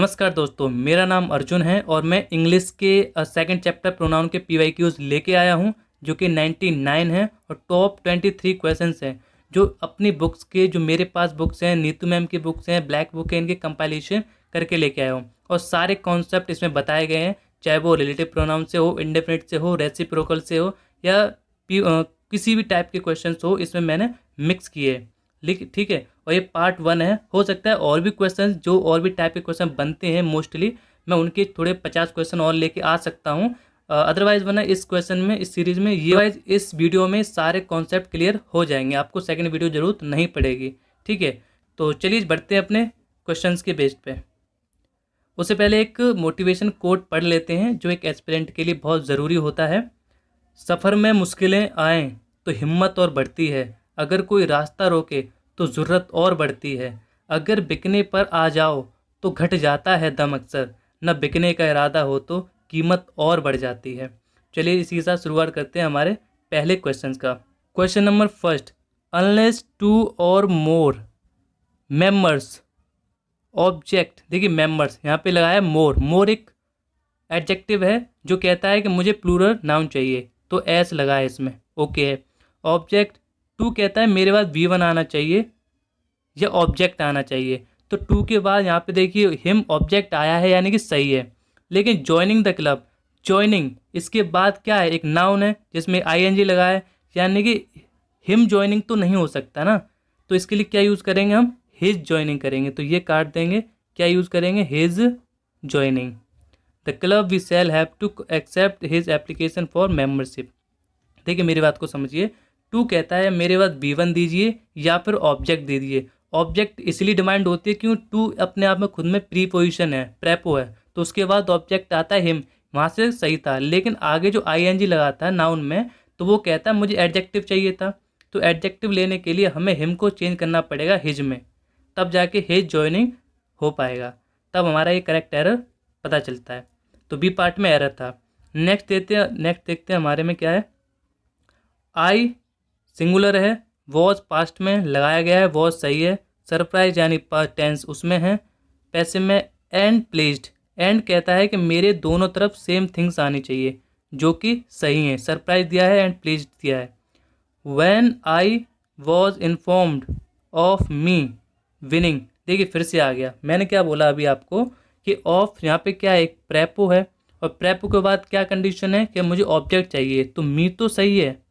नमस्कार दोस्तों, मेरा नाम अर्जुन है और मैं इंग्लिश के सेकंड चैप्टर प्रोनाउन के PYQs लेके आया हूं जो कि 99 है और टॉप 23 क्वेश्चंस हैं जो अपनी बुक्स के, जो मेरे पास बुक्स हैं, नीतू मैम की बुक्स हैं, ब्लैक बुक है, इनके कंपाइलेशन करके लेके आया हूं। और सारे कॉन्सेप्ट इसमें बताए गए हैं, चाहे वो रिलेटिव प्रोनाउन से हो, इंडेफिनिट से हो, रेसिप्रोकल से हो या किसी भी टाइप के क्वेश्चन हो, इसमें मैंने मिक्स किए। ठीक है, और ये पार्ट 1 है। हो सकता है और भी क्वेश्चन, जो और भी टाइप के क्वेश्चन बनते हैं मोस्टली, मैं उनके थोड़े 50 क्वेश्चन और लेके आ सकता हूँ। अदरवाइज वरना इस क्वेश्चन में, इस सीरीज में, ये वाइज इस वीडियो में सारे कॉन्सेप्ट क्लियर हो जाएंगे, आपको सेकंड वीडियो जरूरत नहीं पड़ेगी। ठीक है, तो चलिए बढ़ते हैं अपने क्वेश्चंस के बेस पे। उससे पहले एक मोटिवेशन कोट पढ़ लेते हैं जो एक एस्पिरेंट के लिए बहुत ज़रूरी होता है। सफ़र में मुश्किलें आएँ तो हिम्मत और बढ़ती है, अगर कोई रास्ता रोके तो ज़रूरत और बढ़ती है, अगर बिकने पर आ जाओ तो घट जाता है दम अक्सर, न बिकने का इरादा हो तो कीमत और बढ़ जाती है। चलिए इसी के साथ शुरुआत करते हैं हमारे पहले क्वेश्चन का। क्वेश्चन नंबर फर्स्ट, अनलेस 2 और मोर मेंबर्स ऑब्जेक्ट। देखिए मेंबर्स यहाँ पे लगाया मोर। मोर एक एडजेक्टिव है जो कहता है कि मुझे प्लूरल नाउन चाहिए, तो एस लगा है इसमें, ओके है। ऑब्जेक्ट 2 कहता है मेरे पास V1 आना चाहिए या ऑब्जेक्ट आना चाहिए, तो 2 के बाद यहाँ पे देखिए हिम ऑब्जेक्ट आया है, यानी कि सही है। लेकिन ज्वाइनिंग द क्लब, ज्वाइनिंग इसके बाद क्या है, एक नाउन है जिसमें ING लगा है, यानी कि हिम ज्वाइनिंग तो नहीं हो सकता ना, तो इसके लिए क्या यूज़ करेंगे हम, हिज ज्वाइनिंग करेंगे, तो ये काट देंगे। क्या यूज़ करेंगे, his joining. The club we shall have to accept his application for membership. देखिए मेरी बात को समझिए, 2 कहता है मेरे पास V1 दीजिए या फिर ऑब्जेक्ट दे दीजिए। ऑब्जेक्ट इसलिए डिमांड होती है क्यों, 2 अपने आप में खुद में प्रीपोजिशन है, प्रेपो है, तो उसके बाद ऑब्जेक्ट आता है हिम, वहाँ से सही था। लेकिन आगे जो ING लगाता है नाउन में, तो वो कहता है मुझे एडजेक्टिव चाहिए था, तो एडजेक्टिव लेने के लिए हमें हिम को चेंज करना पड़ेगा हिज में, तब जाके हिज ज्वाइनिंग हो पाएगा, तब हमारा ये करेक्ट एरर पता चलता है। तो बी पार्ट में एरर था। नेक्स्ट देखते हैं हमारे में क्या है। आई सिंगुलर है, वॉज पास्ट में लगाया गया है, वॉज सही है। सरप्राइज यानी पास्ट टेंस उसमें है। पैसिव में एंड प्लेस्ड, एंड कहता है कि मेरे दोनों तरफ सेम थिंग्स आनी चाहिए, जो कि सही है। सरप्राइज दिया है एंड प्लेस्ड दिया है। When I was informed of me winning, देखिए फिर से आ गया। मैंने क्या बोला अभी आपको कि ऑफ यहाँ पे क्या है, एक प्रेपो है, और प्रेपो के बाद क्या कंडीशन है कि मुझे ऑब्जेक्ट चाहिए, तो मी तो सही है,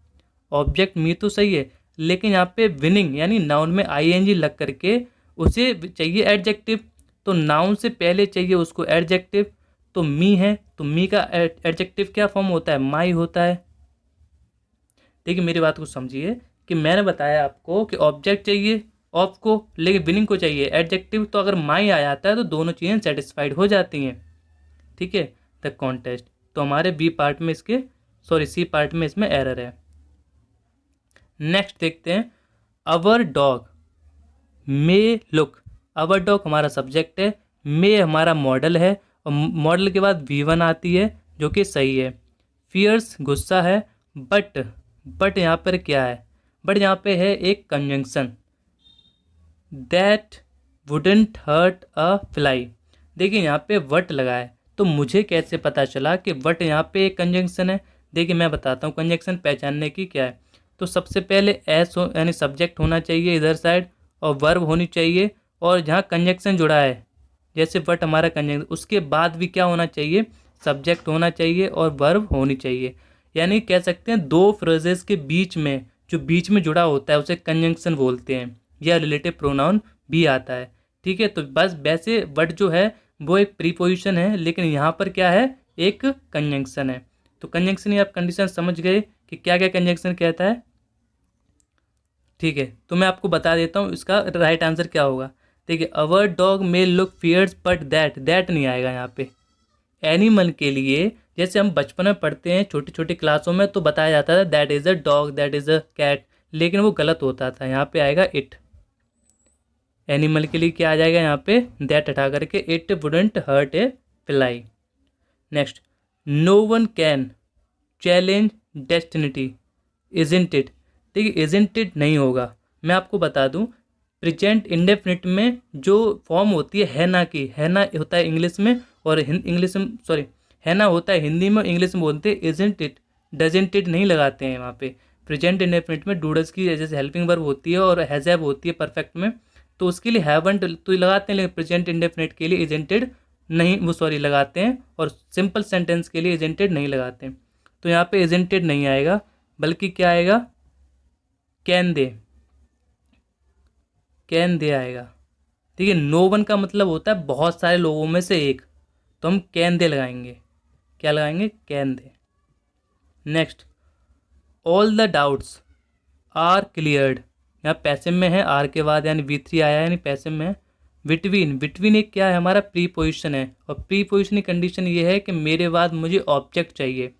ऑब्जेक्ट मी तो सही है, लेकिन यहाँ पे विनिंग यानी नाउन में ING लग करके उसे चाहिए एडजेक्टिव, तो नाउन से पहले चाहिए उसको एडजेक्टिव, तो मी है, तो मी का एडजेक्टिव क्या फॉर्म होता है, माई होता है। देखिए मेरी बात को समझिए कि मैंने बताया आपको कि ऑब्जेक्ट चाहिए ऑफ को, लेकिन विनिंग को चाहिए एडजेक्टिव, तो अगर माई आ जाता है तो दोनों चीज़ें सेटिस्फाइड हो जाती हैं। ठीक है, द कॉन्टेस्ट, तो हमारे बी पार्ट में इसके, सॉरी सी पार्ट में इसमें एरर है। नेक्स्ट देखते हैं, अवर डॉग मे लुक। अवर डॉग हमारा सब्जेक्ट है, मे हमारा मॉडल है, और मॉडल के बाद V1 आती है जो कि सही है। फियर्स गुस्सा है, बट यहाँ पर क्या है, बट यहाँ पे है एक conjunction, that wouldn't hurt a fly. देखिए यहाँ पे वट लगा है, तो मुझे कैसे पता चला कि वट यहाँ पे एक कंजंक्शन है। देखिए मैं बताता हूँ कंजंक्शन पहचानने की क्या है। तो सबसे पहले एस हो यानी सब्जेक्ट होना चाहिए इधर साइड, और वर्ब होनी चाहिए, और जहाँ कंजंक्शन जुड़ा है जैसे वट हमारा कंजंक्शन, उसके बाद भी क्या होना चाहिए, सब्जेक्ट होना चाहिए और वर्ब होनी चाहिए। यानी कह सकते हैं दो फ्रेजेस के बीच में जो बीच में जुड़ा होता है उसे कंजंक्शन बोलते हैं, या रिलेटिव प्रोनाउन भी आता है। ठीक है, तो बस वैसे वट जो है वो एक प्रीपोजिशन है, लेकिन यहाँ पर क्या है, एक कंजंक्शन है। तो कंजंक्शन ही आप कंडीशन समझ गए कि क्या क्या कंजंक्शन कहता है। ठीक है, तो मैं आपको बता देता हूँ इसका राइट आंसर क्या होगा। देखिए our dog may look fierce but that नहीं आएगा यहाँ पे। एनिमल के लिए जैसे हम बचपन में पढ़ते हैं छोटी छोटी क्लासों में, तो बताया जाता था that is a dog, that is a cat, लेकिन वो गलत होता था। यहाँ पे आएगा इट। एनिमल के लिए क्या आ जाएगा यहाँ पे, दैट हटा करके it wouldn't hurt a fly. Next, no one can challenge destiny isn't it. देखिए इजंट इट नहीं होगा, मैं आपको बता दूं प्रेजेंट इंडेफिनिट में जो फॉर्म होती है ना की, है ना होता है इंग्लिश में, और इंग्लिश में सॉरी है ना होता है हिंदी में, इंग्लिश में बोलते हैं इजंट इट, डजंट इट नहीं लगाते हैं वहाँ पे। प्रेजेंट इंडेफिनिट में डूडस की जैसे हेल्पिंग वर्ब होती है और हैज़ होती है परफेक्ट में, तो उसके लिए हैवंट तो लगाते हैं, लेकिन प्रेजेंट इंडेफिनिट के लिए इजंटेड नहीं, वो सॉरी लगाते हैं, और सिंपल सेंटेंस के लिए इजंटेड नहीं लगाते हैं। तो यहाँ पे इजंटेड नहीं आएगा, बल्कि क्या आएगा, कैन दे, कैन दे आएगा। ठीक है, नो वन का मतलब होता है बहुत सारे लोगों में से एक, तो हम कैन दे लगाएंगे। क्या लगाएंगे, can they. Next, all the doubts are cleared, यहाँ पैसिव में है, आर के बाद यानी V3 आया है, यानी पैसिव में है। बिटवीन, बिटवीन एक क्या है, हमारा प्रीपोजिशन है, और प्रीपोजिशन की कंडीशन ये है कि मेरे बाद मुझे ऑब्जेक्ट चाहिए।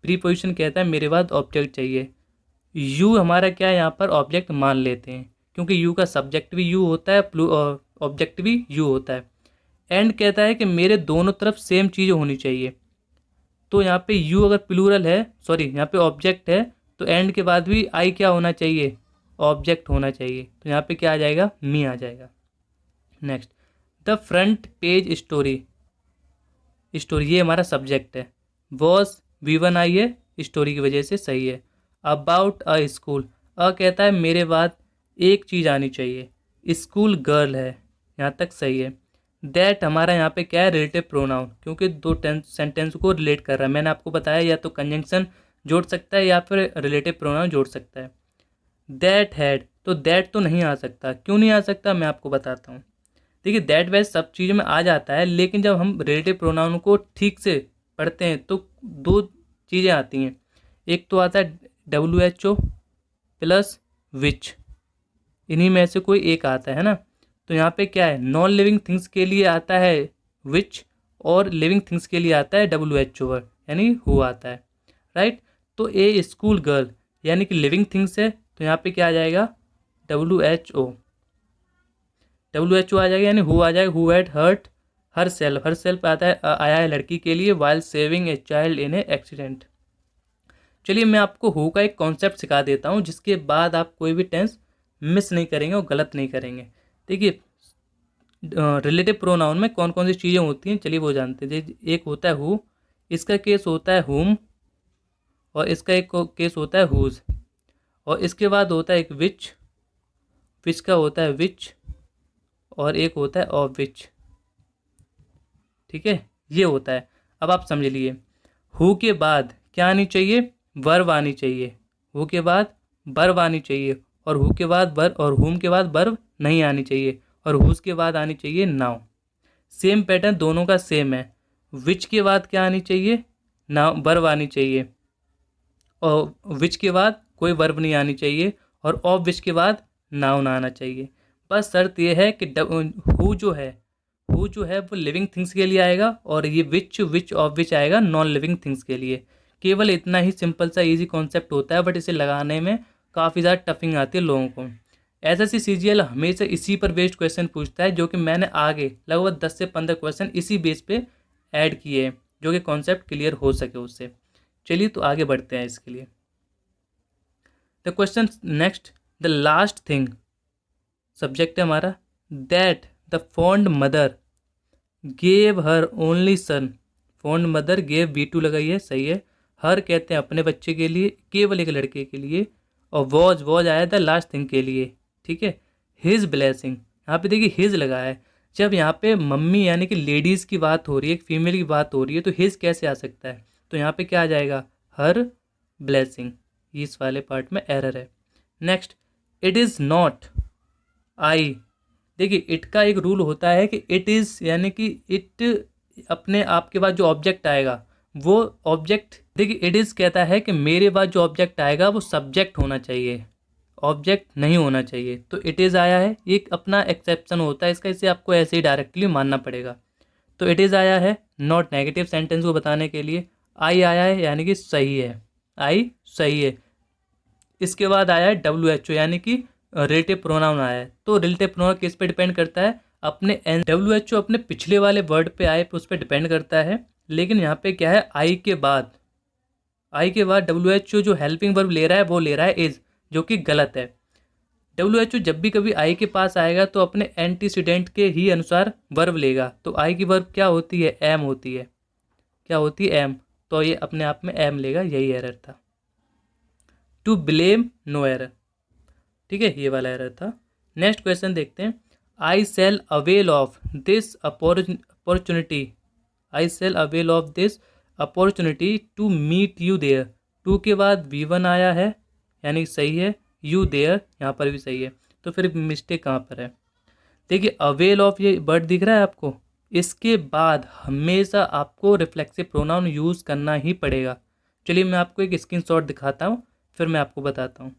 प्रीपोजिशन कहता है मेरे बाद ऑब्जेक्ट चाहिए। यू हमारा क्या है, यहाँ पर ऑब्जेक्ट मान लेते हैं, क्योंकि यू का सब्जेक्ट भी यू होता है, ऑब्जेक्ट भी यू होता है। एंड कहता है कि मेरे दोनों तरफ सेम चीज़ होनी चाहिए, तो यहाँ पे यू अगर प्लूरल है, सॉरी यहाँ पे ऑब्जेक्ट है, तो एंड के बाद भी आई क्या होना चाहिए, ऑब्जेक्ट होना चाहिए, तो यहाँ पे क्या आ जाएगा, मी आ जाएगा। Next, the front page story, story ये हमारा सब्जेक्ट है। वॉज V1 आई है, स्टोरी की वजह से सही है। अबाउट अ स्कूल, अ कहता है मेरे बाद एक चीज़ आनी चाहिए, स्कूल गर्ल है, यहाँ तक सही है। दैट हमारा यहाँ पे क्या है, रिलेटिव प्रोनाउन, क्योंकि दो सेंटेंस को रिलेट कर रहा है। मैंने आपको बताया या तो कंजंक्शन जोड़ सकता है या फिर रिलेटिव प्रोनाउन जोड़ सकता है। दैट हैड, तो दैट तो नहीं आ सकता, क्यों नहीं आ सकता मैं आपको बताता हूँ। देखिए दैट वैसे सब चीज़ों में आ जाता है, लेकिन जब हम रिलेटिव प्रोनाउन को ठीक से पढ़ते हैं तो दो चीज़ें आती हैं। एक तो आता है WHO प्लस विच, इन्हीं में से कोई एक आता है ना। तो यहाँ पे क्या है, नॉन लिविंग थिंग्स के लिए आता है विच, और लिविंग थिंग्स के लिए आता है WHO वर्ड, यानी हु आता है, राइट। तो ए स्कूल गर्ल यानी कि लिविंग थिंग्स है, तो यहाँ पे क्या आ जाएगा, WHO, WHO आ जाएगा, यानी हु आ जाएगा। Who had hurt herself, herself आता है, आया है लड़की के लिए, while saving a child in a accident. चलिए मैं आपको हु का एक कॉन्सेप्ट सिखा देता हूँ, जिसके बाद आप कोई भी टेंस मिस नहीं करेंगे और गलत नहीं करेंगे। देखिए रिलेटिव प्रोनाउन में कौन कौन सी चीज़ें होती हैं, चलिए वो जानते हैं। एक होता है हु, इसका केस होता है हुम, और इसका एक केस होता है हुज, और इसके बाद होता है एक विच, विच का होता है विच, और एक होता है ऑफ विच। ठीक है, ये होता है। अब आप समझ लिए, हु के बाद क्या आनी चाहिए, वर्ब आनी चाहिए। हु के बाद वर्ब आनी चाहिए, और हु के बाद वर्ब, और हुम के बाद वर्ब नहीं आनी चाहिए, और हुज के बाद आनी चाहिए नाउ। सेम पैटर्न दोनों का सेम है। विच के बाद क्या आनी चाहिए, नाउ वर्ब आनी चाहिए, और विच के बाद कोई वर्ब नहीं आनी चाहिए, और ऑफ विच के बाद नाउन आना चाहिए। बस शर्त यह है कि हु जो है वो लिविंग थिंग्स के लिए आएगा, और ये विच ऑफ विच आएगा नॉन लिविंग थिंग्स के लिए। केवल इतना ही सिंपल सा इजी कॉन्सेप्ट होता है, बट इसे लगाने में काफ़ी ज़्यादा टफिंग आती है लोगों को। SSC CGL हमेशा इसी पर बेस्ड क्वेश्चन पूछता है, जो कि मैंने आगे लगभग 10 से 15 क्वेश्चन इसी बेस पे ऐड किए हैं, जो कि कॉन्सेप्ट क्लियर हो सके उससे। चलिए तो आगे बढ़ते हैं इसके लिए। The question next, the last thing subject है हमारा। That the fond mother gave her only son, fond mother gave V2 लगाई है, सही है। हर कहते हैं अपने बच्चे के लिए, केवल एक लड़के के लिए, और वॉज आया था लास्ट थिंग के लिए। ठीक है, हिज ब्लेसिंग, यहाँ पे देखिए हिज लगा है। जब यहाँ पे मम्मी यानी कि लेडीज़ की बात हो रही है, एक फीमेल की बात हो रही है, तो हिज कैसे आ सकता है, तो यहाँ पे क्या आ जाएगा, हर ब्लेसिंग। इस वाले पार्ट में एरर है। Next, it is not I, देखिए इट का एक रूल होता है कि इट इज़ यानी कि इट अपने आप के बाद जो ऑब्जेक्ट आएगा वो ऑब्जेक्ट, देखिए इट इज़ कहता है कि मेरे बाद जो ऑब्जेक्ट आएगा वो सब्जेक्ट होना चाहिए, ऑब्जेक्ट नहीं होना चाहिए। तो इट इज़ आया है, एक अपना एक्सेप्शन होता है इसका, इसे आपको ऐसे ही डायरेक्टली मानना पड़ेगा। तो इट इज़ आया है नॉट नेगेटिव सेंटेंस को बताने के लिए। आई आया है यानी कि सही है, आई सही है। इसके बाद आया है WHO यानी कि रिलेटिव प्रोनाउन आया है। तो रिलेटिव प्रोनाउन किस पे डिपेंड करता है, अपने WHO अपने पिछले वाले वर्ड पे आए उस पर डिपेंड करता है। लेकिन यहाँ पे क्या है, आई के बाद WHO जो हेल्पिंग वर्ब ले रहा है वो ले रहा है इज़, जो कि गलत है। WHO जब भी कभी आई के पास आएगा तो अपने एंटीसीडेंट के ही अनुसार वर्ब लेगा। तो आई की वर्ब क्या होती है? एम होती है। क्या होती है? एम। तो ये अपने आप में एम लेगा, यही एरर था। To blame, no error. ठीक है, ये वाला एरर था। नेक्स्ट क्वेश्चन देखते हैं। I shall avail of this opportunity. I shall avail of this opportunity to meet you there. To के बाद V1 आया है, यानी सही है। यू देयर यहाँ पर भी सही है। तो फिर मिस्टेक कहाँ पर है? देखिए, अवेल ऑफ ये वर्ड दिख रहा है आपको, इसके बाद हमेशा आपको रिफ्लेक्सिव प्रोनाउन यूज़ करना ही पड़ेगा। चलिए मैं आपको एक स्क्रीनशॉट दिखाता हूँ, फिर मैं आपको बताता हूँ।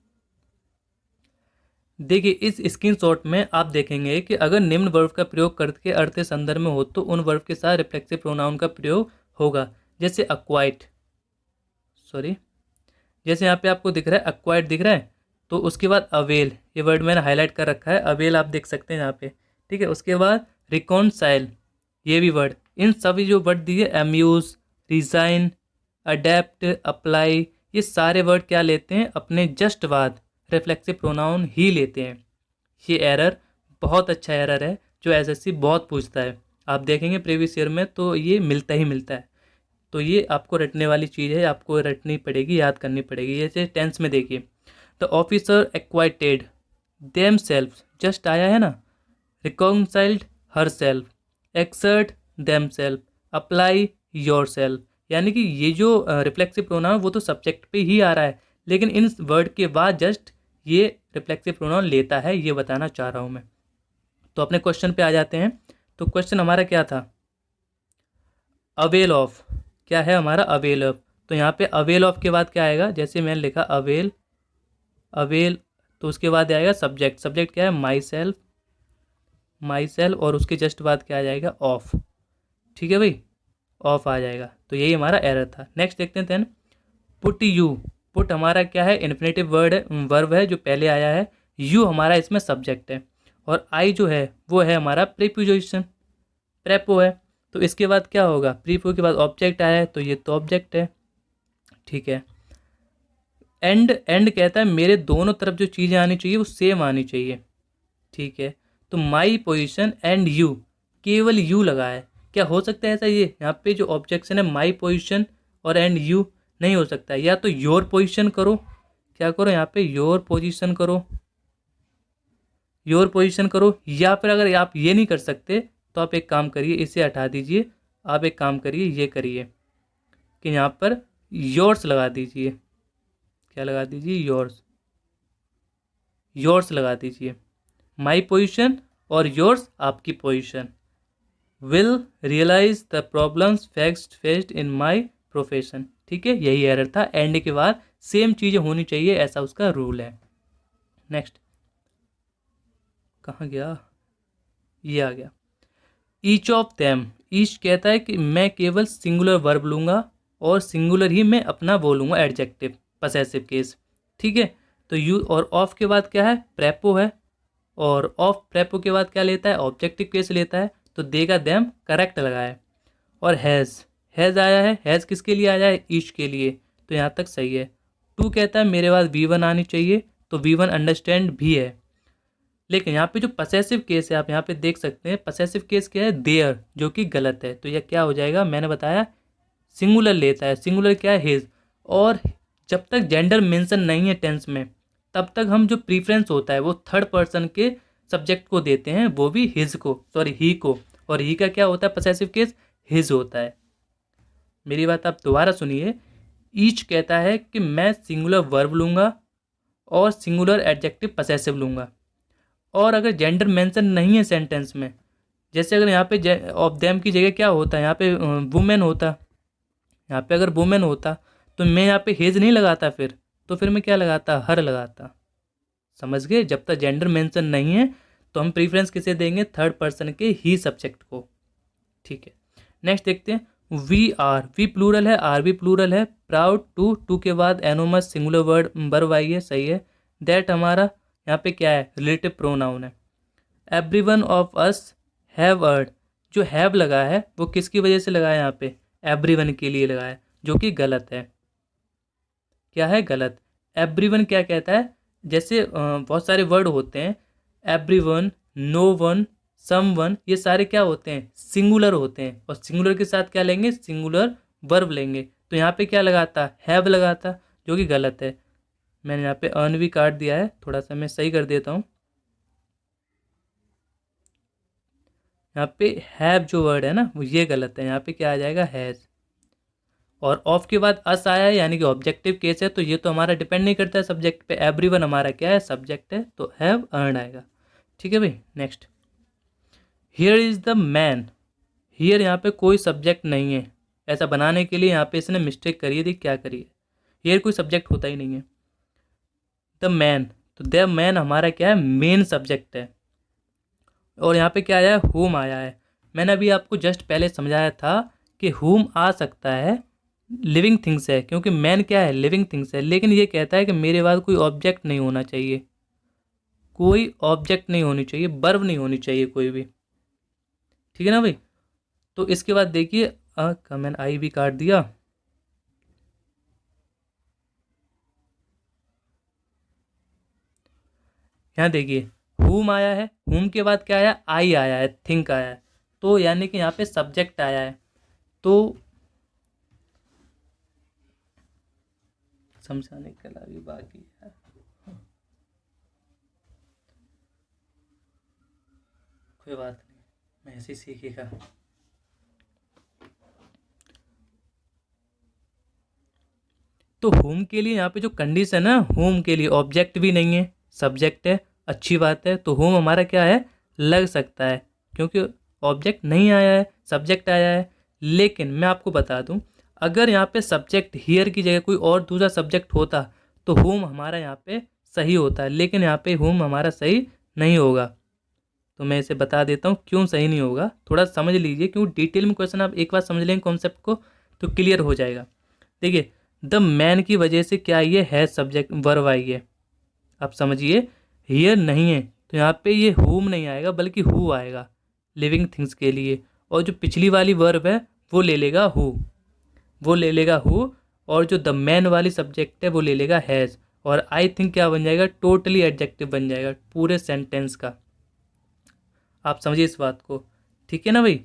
देखिए, इस स्क्रीनशॉट में आप देखेंगे कि अगर निम्न वर्ब का प्रयोग करके अर्थ के संदर्भ में हो तो उन वर्ब के साथ रिफ्लेक्सिव प्रोनाउन का प्रयोग होगा। जैसे अक्वाइट, सॉरी, जैसे यहाँ पे आपको दिख रहा है अक्वाइट दिख रहा है, तो उसके बाद अवेल, ये वर्ड मैंने हाईलाइट कर रखा है, अवेल आप देख सकते हैं यहाँ पे। ठीक है, उसके बाद रिकॉन्साइल, ये भी वर्ड, इन सभी जो वर्ड दिए, अम्यूज, रिजाइन, अडेप्ट, अप्लाई, ये सारे वर्ड क्या लेते हैं? अपने जस्ट बाद रिफ्लेक्सिव प्रोनाउन ही लेते हैं। ये एरर बहुत अच्छा एरर है जो एसएससी बहुत पूछता है। आप देखेंगे प्रीवियस ईयर में तो ये मिलता ही मिलता है। तो ये आपको रटने वाली चीज़ है, आपको रटनी पड़ेगी, याद करनी पड़ेगी। जैसे टेंस में देखिए, the officer acquitted them self, just आया है ना, reconciled her self, exert them self, apply your self. यानी कि ये जो रिफ्लेक्सिव प्रोनाउन वो तो सब्जेक्ट पे ही आ रहा है, लेकिन इन वर्ड के बाद जस्ट ये रिफ्लेक्सिव प्रोनाउन लेता है, ये बताना चाह रहा हूँ मैं। तो अपने क्वेश्चन पे आ जाते हैं। तो क्वेश्चन हमारा क्या था? अवेल ऑफ, क्या है हमारा? Avail of. तो यहाँ पे अवेल ऑफ के बाद क्या आएगा? जैसे मैंने लिखा अवेल, अवेल, तो उसके बाद आएगा सब्जेक्ट। सब्जेक्ट क्या है? माई सेल्फ, माई सेल्फ, और उसके जस्ट बाद क्या आ जाएगा? ऑफ। ठीक है भाई, ऑफ आ जाएगा। तो यही हमारा एरर था। नेक्स्ट देखते हैं देन, पुट यू। पुट हमारा क्या है? इन्फिनेटिव वर्ड है, वर्ब है जो पहले आया है। यू हमारा इसमें सब्जेक्ट है, और आई जो है वो है हमारा प्रीपोजिशन, प्रेपो है। तो इसके बाद क्या होगा? प्रीपो के बाद ऑब्जेक्ट आया है, तो ये तो ऑब्जेक्ट है। ठीक है, एंड, एंड कहता है मेरे दोनों तरफ जो चीज़ें आनी चाहिए वो सेम आनी चाहिए। ठीक है, तो माई पोजिशन एंड यू, केवल यू लगा है। क्या हो सकता है ऐसा? ये यहाँ पे जो ऑब्जेक्शन है माई पोजिशन और एंड यू, नहीं हो सकता है। या तो योर पोजिशन करो, क्या करो यहाँ पे? योर पोजिशन करो, योर पोजिशन करो। या फिर अगर आप ये नहीं कर सकते तो आप एक काम करिए, इसे हटा दीजिए। आप एक काम करिए, ये करिए कि यहाँ पर योर्स लगा दीजिए। क्या लगा दीजिए? योर्स, योर्स लगा दीजिए। माई पोजिशन और योर्स आपकी position. Will realise the problems faced in my profession. ठीक है, यही एरर था। एंड के बाद सेम चीज़ें होनी चाहिए, ऐसा उसका रूल है। नेक्स्ट, कहाँ गया? ये आ गया। ईच ऑफ देम, ईच कहता है कि मैं केवल सिंगुलर वर्ब लूँगा और सिंगुलर ही मैं अपना बोलूँगा एडजेक्टिव, पसेसिव केस। ठीक है, तो यू और ऑफ के बाद क्या है? प्रेपो है, और ऑफ प्रेपो के बाद क्या लेता है? ऑब्जेक्टिव केस लेता है। तो देगा देम करेक्ट लगा है। और हैज़, हैज़ आया है। हैज़ किसके लिए आया है? ईच के लिए। तो यहाँ तक सही है। टू कहता है मेरे बाद V1 आनी चाहिए, तो V1 अंडरस्टैंड भी है। लेकिन यहाँ पे जो पसेसिव केस है आप यहाँ पे देख सकते हैं, पसेसिव केस क्या है? देयर, जो कि गलत है। तो यह क्या हो जाएगा? मैंने बताया सिंगुलर लेता है। सिंगुलर क्या है? हिज। और जब तक जेंडर मेंशन नहीं है टेंस में, तब तक हम जो प्रीफरेंस होता है वो थर्ड पर्सन के सब्जेक्ट को देते हैं, वो भी हिज को, सॉरी ही को। और ही का क्या होता है? पसेसिव केस हिज होता है। मेरी बात आप दोबारा सुनिए। ईच कहता है कि मैं सिंगुलर वर्ब लूँगा और सिंगुलर एडजेक्टिव पसेसिव लूँगा। और अगर जेंडर मेंशन नहीं है सेंटेंस में, जैसे अगर यहाँ पे ऑफ देम की जगह क्या होता है? यहाँ पे वुमेन होता, यहाँ पे अगर वुमेन होता तो मैं यहाँ पे हेज नहीं लगाता, फिर मैं क्या लगाता? हर लगाता। समझ गए? जब तक जेंडर मेंशन नहीं है तो हम प्रीफरेंस किसे देंगे? थर्ड पर्सन के ही सब्जेक्ट को। ठीक है, नेक्स्ट देखते हैं। वी आर, वी प्लूरल है, आर भी प्लूरल है। प्राउड टू, टू के बाद एनोमस सिंगुलर वर्ब आई है, सही है। दैट हमारा यहाँ पे क्या है? रिलेटिव प्रोनाउन है। Everyone of us have earned, जो हैव लगा है वो किसकी वजह से लगा है? यहाँ पे एवरीवन के लिए लगाया, जो कि गलत है। क्या है? गलत। एवरीवन क्या कहता है? जैसे बहुत सारे वर्ड होते हैं, एवरीवन, नो वन, सम वन, ये सारे क्या होते हैं, सिंगुलर होते हैं, और सिंगुलर के साथ क्या लेंगे, सिंगुलर वर्ब लेंगे। तो यहाँ पे क्या लगाता, हैव लगाता, जो कि गलत है। मैंने यहाँ पे अर्न भी काट दिया है, थोड़ा सा मैं सही कर देता हूँ। यहाँ पे हैव जो वर्ड है ना, वो ये गलत है, यहाँ पे क्या आ जाएगा, हैज़। और ऑफ के बाद अस आया है, यानी कि ऑब्जेक्टिव केस है, तो ये तो हमारा डिपेंड नहीं करता है सब्जेक्ट पे। एवरीवन हमारा क्या है, सब्जेक्ट है, तो हैव अर्न आएगा। ठीक है भाई, next. Here is the man. Here यहाँ पे कोई सब्जेक्ट नहीं है, ऐसा बनाने के लिए यहाँ पे इसने मिस्टेक करी है, देख क्या करी है। हियर कोई सब्जेक्ट होता ही नहीं है। द मैन, तो द मैन हमारा क्या है, मेन सब्जेक्ट है। और यहाँ पे क्या आया है, हुम आया है। मैंने अभी आपको जस्ट पहले समझाया था कि हुम आ सकता है, लिविंग थिंग्स है, क्योंकि मैन क्या है, लिविंग थिंग्स है, लेकिन ये कहता है कि मेरे बाद कोई ऑब्जेक्ट नहीं होना चाहिए, कोई ऑब्जेक्ट नहीं होनी चाहिए, वर्ब नहीं होनी चाहिए कोई भी। ठीक है ना भाई। तो इसके बाद देखिए, का मैंने आई भी काट दिया। यहाँ देखिए, हुम आया है, हुम के बाद क्या आया, आई आया है, थिंक आया है, तो यानी कि यहाँ पे सब्जेक्ट आया है। तो समझाने के अलावा बाकी है, कोई बात नहीं, मैं ऐसे ही सीखेगा। तो होम के लिए यहाँ पे जो कंडीशन है, होम के लिए ऑब्जेक्ट भी नहीं है, सब्जेक्ट है, अच्छी बात है। तो होम हमारा क्या है, लग सकता है, क्योंकि ऑब्जेक्ट नहीं आया है, सब्जेक्ट आया है। लेकिन मैं आपको बता दूं, अगर यहाँ पे सब्जेक्ट हियर की जगह कोई और दूसरा सब्जेक्ट होता तो होम हमारा यहाँ पे सही होता है, लेकिन यहाँ पे होम हमारा सही नहीं होगा। तो मैं इसे बता देता हूँ क्यों सही नहीं होगा, थोड़ा समझ लीजिए, क्यों डिटेल में क्वेश्चन आप एक बार समझ लेंगे कॉन्सेप्ट को तो क्लियर हो जाएगा। देखिए, द मैन की वजह से क्या ये है, सब्जेक्ट वर्ब आई है। आप समझिए, हियर नहीं है तो यहाँ पे ये हुम नहीं आएगा, बल्कि हु आएगा लिविंग थिंग्स के लिए। और जो पिछली वाली वर्ब है वो ले लेगा हु, वो ले लेगा हु, और जो द मैन वाली सब्जेक्ट है वो ले लेगा हैज़। और आई थिंक क्या बन जाएगा, टोटली एडजेक्टिव बन जाएगा पूरे सेंटेंस का। आप समझिए इस बात को, ठीक है ना भाई।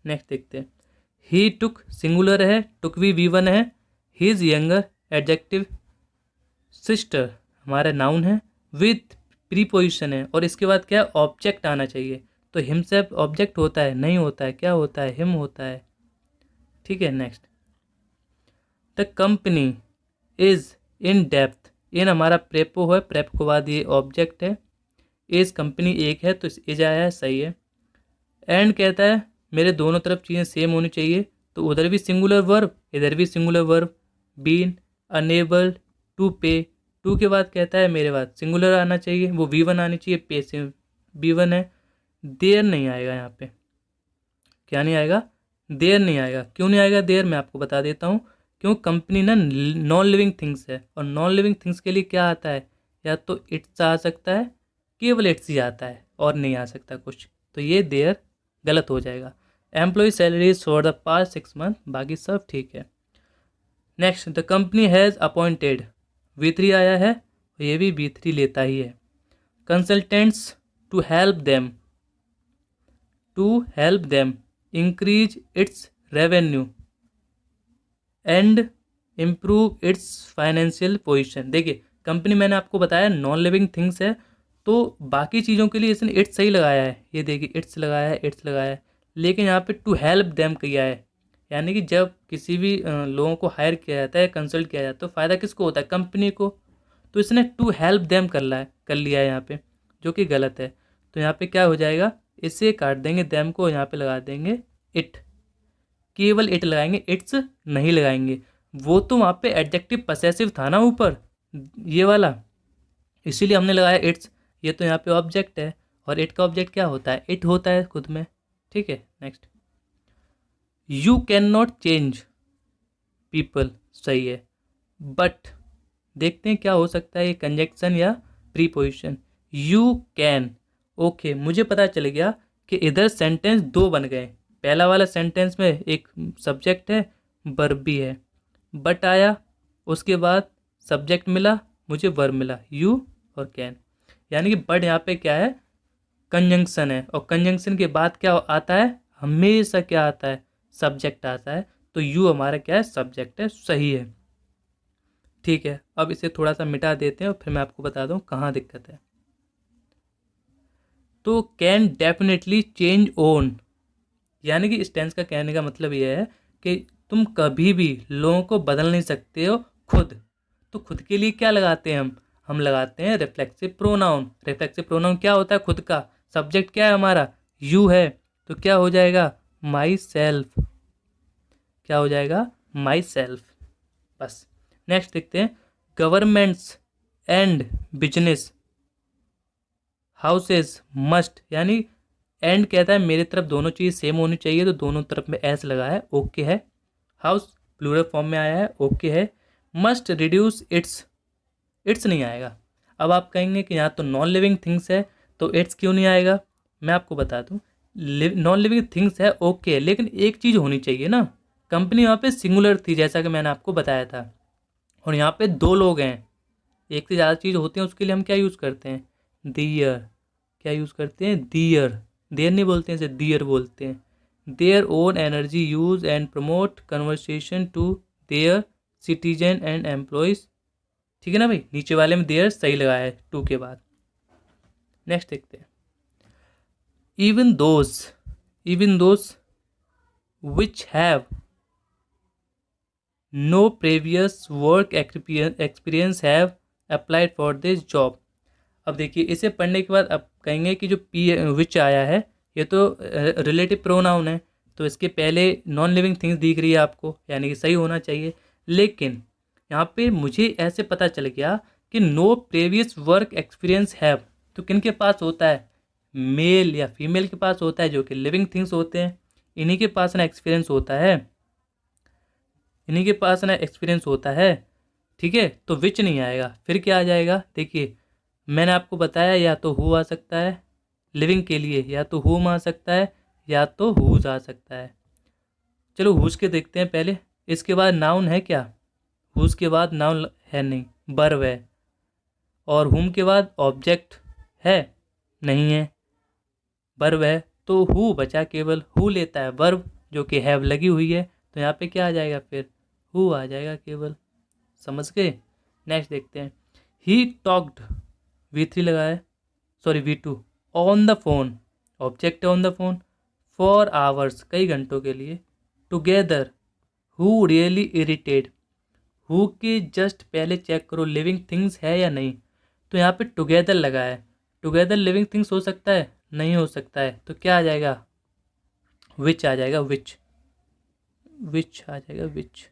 नेक्स्ट देखते हैं। ही टुक, सिंगुलर है, टुक भी वी1 है। He is younger, adjective. Sister हमारा नाउन है, विथ प्रीपोजिशन है, और इसके बाद क्या है, ऑब्जेक्ट आना चाहिए। तो हिमसेल्फ ऑब्जेक्ट होता है, नहीं होता है, क्या होता है, हिम होता है। ठीक है, next. The company is in depth, in हमारा प्रेपो है, प्रेप के बाद ये ऑब्जेक्ट है। इस कंपनी एक है तो इज आया है, सही है। एंड कहता है मेरे दोनों तरफ चीज़ें सेम होनी चाहिए, तो उधर भी सिंगुलर वर्ब, इधर भी singular verb. Been unable to pay, to के बाद कहता है मेरे बाद सिंगुलर आना चाहिए, वो वी1 आनी चाहिए, पे से वी1 है। देर नहीं आएगा यहाँ पे, क्या नहीं आएगा, देर नहीं आएगा। क्यों नहीं आएगा देर, मैं आपको बता देता हूँ। क्यों, कंपनी ना नॉन लिविंग थिंग्स है, और नॉन लिविंग थिंग्स के लिए क्या आता है, या तो इट्स आ सकता है, केवल इट्स ही आता है, और नहीं आ सकता कुछ, तो ये देयर गलत हो जाएगा। Employ salaries for the past 6 month, बाकी सब ठीक है। Next, the company has appointed, V3 आया है, ये भी वी3 लेता ही है। Consultants to help them, to help them increase its revenue and improve its financial position. देखिए, कंपनी मैंने आपको बताया नॉन लिविंग थिंग्स है, तो बाकी चीज़ों के लिए इसने इट्स सही लगाया है, ये देखिए इट्स लगाया है, इट्स लगाया है। लेकिन यहाँ पे टू हेल्प देम किया है, यानी कि जब किसी भी लोगों को हायर किया जाता है, कंसल्ट किया जाता है, तो फ़ायदा किसको होता है, कंपनी को। तो इसने टू हेल्प देम कर लिया है यहाँ पे, जो कि गलत है। तो यहाँ पे क्या हो जाएगा, इसे काट देंगे, देम को यहाँ पे लगा देंगे इट, केवल इट लगाएंगे, इट्स नहीं लगाएंगे। वो तो वहाँ पे एडजेक्टिव पसेसिव था ना ऊपर, ये वाला, इसीलिए हमने लगाया इट्स। ये तो यहाँ पे ऑब्जेक्ट है, और इट का ऑब्जेक्ट क्या होता है, इट होता है खुद में। ठीक है, next. You can not change people, सही है, बट देखते हैं क्या हो सकता है, ये कंजक्शन या प्रीपोजिशन। यू कैन, ओके, मुझे पता चल गया कि इधर सेंटेंस दो बन गए। पहला वाला सेंटेंस में एक सब्जेक्ट है, वर्ब भी है, बट आया, उसके बाद सब्जेक्ट मिला, मुझे वर्ब मिला, यू और कैन। यानी कि बट यहाँ पे क्या है, कंजंक्शन है, और कंजंक्शन के बाद क्या आता है, हमेशा क्या आता है, सब्जेक्ट आता है। तो यू हमारा क्या है, सब्जेक्ट है, सही है। ठीक है, अब इसे थोड़ा सा मिटा देते हैं और फिर मैं आपको बता दूं कहाँ दिक्कत है। तो कैन डेफिनेटली चेंज ओन, यानी कि इस टेंस का कहने का मतलब यह है कि तुम कभी भी लोगों को बदल नहीं सकते हो खुद। तो खुद के लिए क्या लगाते हैं हम लगाते हैं रिफ्लेक्सिव प्रोनाउन। रिफ्लेक्सिव प्रोनाउन क्या होता है, खुद का। सब्जेक्ट क्या है हमारा, यू है, तो क्या हो जाएगा, माई सेल्फ। क्या हो जाएगा, माई सेल्फ। बस। नेक्स्ट देखते हैं, governments and business houses must, यानी एंड कहता है मेरी तरफ दोनों चीज़ सेम होनी चाहिए, तो दोनों तरफ में एस लगा है, ओके है। हाउस प्लूरल फॉर्म में आया है, ओके है। मस्ट रिड्यूस इट्स, इट्स नहीं आएगा। अब आप कहेंगे कि यहाँ तो नॉन लिविंग थिंग्स है, तो इट्स क्यों नहीं आएगा। मैं आपको बता दूँ, नॉन लिविंग थिंग्स है, ओके, लेकिन एक चीज़ होनी चाहिए ना। कंपनी वहाँ पे सिंगुलर थी, जैसा कि मैंने आपको बताया था, और यहाँ पे दो लोग हैं। एक से ज़्यादा चीज़ होती हैं, उसके लिए हम क्या यूज़ करते हैं, दियर। क्या यूज़ करते हैं, दियर। देयर नहीं बोलते हैं, इसे दियर बोलते हैं। Their own energy use and promote conversation to their citizen and employees. ठीक है ना भाई, नीचे वाले में देयर सही लगाया है टू के बाद। नेक्स्ट देखते हैं, even those which have no previous work experience have applied for this job. अब देखिए, इसे पढ़ने के बाद अब कहेंगे कि जो पी विच आया है ये तो रिलेटिव प्रोनाउन है, तो इसके पहले नॉन लिविंग थिंग्स दिख रही है आपको, यानी कि सही होना चाहिए। लेकिन यहाँ पे मुझे ऐसे पता चल गया कि no previous work experience have, तो किन के पास होता है, मेल या फीमेल के पास होता है, जो कि लिविंग थिंग्स होते हैं। इन्हीं के पास ना एक्सपीरियंस होता है, इन्हीं के पास ना एक्सपीरियंस होता है। ठीक है, तो विच नहीं आएगा, फिर क्या आ जाएगा, देखिए मैंने आपको बताया, या तो हु आ सकता है लिविंग के लिए, या तो हुम आ सकता है, या तो हुज आ सकता है। चलो हुज के देखते हैं पहले। इसके बाद नाउन है क्या, हुज के बाद नाउन है नहीं, वर्ब है। और हुम के बाद ऑब्जेक्ट है नहीं है, वर्ब है। तो हु बचा केवल, हु लेता है वर्ब जो कि हैव लगी हुई है, तो यहाँ पे क्या आ जाएगा, फिर हु आ जाएगा केवल। समझ गए। नेक्स्ट देखते हैं, ही टॉक्ड, V3 लगा है, sorry V2, on the phone, object है on the phone, for hours, कई घंटों के लिए, together, who really irritated. Who के जस्ट पहले चेक करो लिविंग थिंग्स है या नहीं, तो यहाँ पे टुगेदर लगा है। टुगेदर लिविंग थिंग्स हो सकता है, नहीं हो सकता है, तो क्या आ जाएगा, विच आ जाएगा, विच, विच आ जाएगा, विच।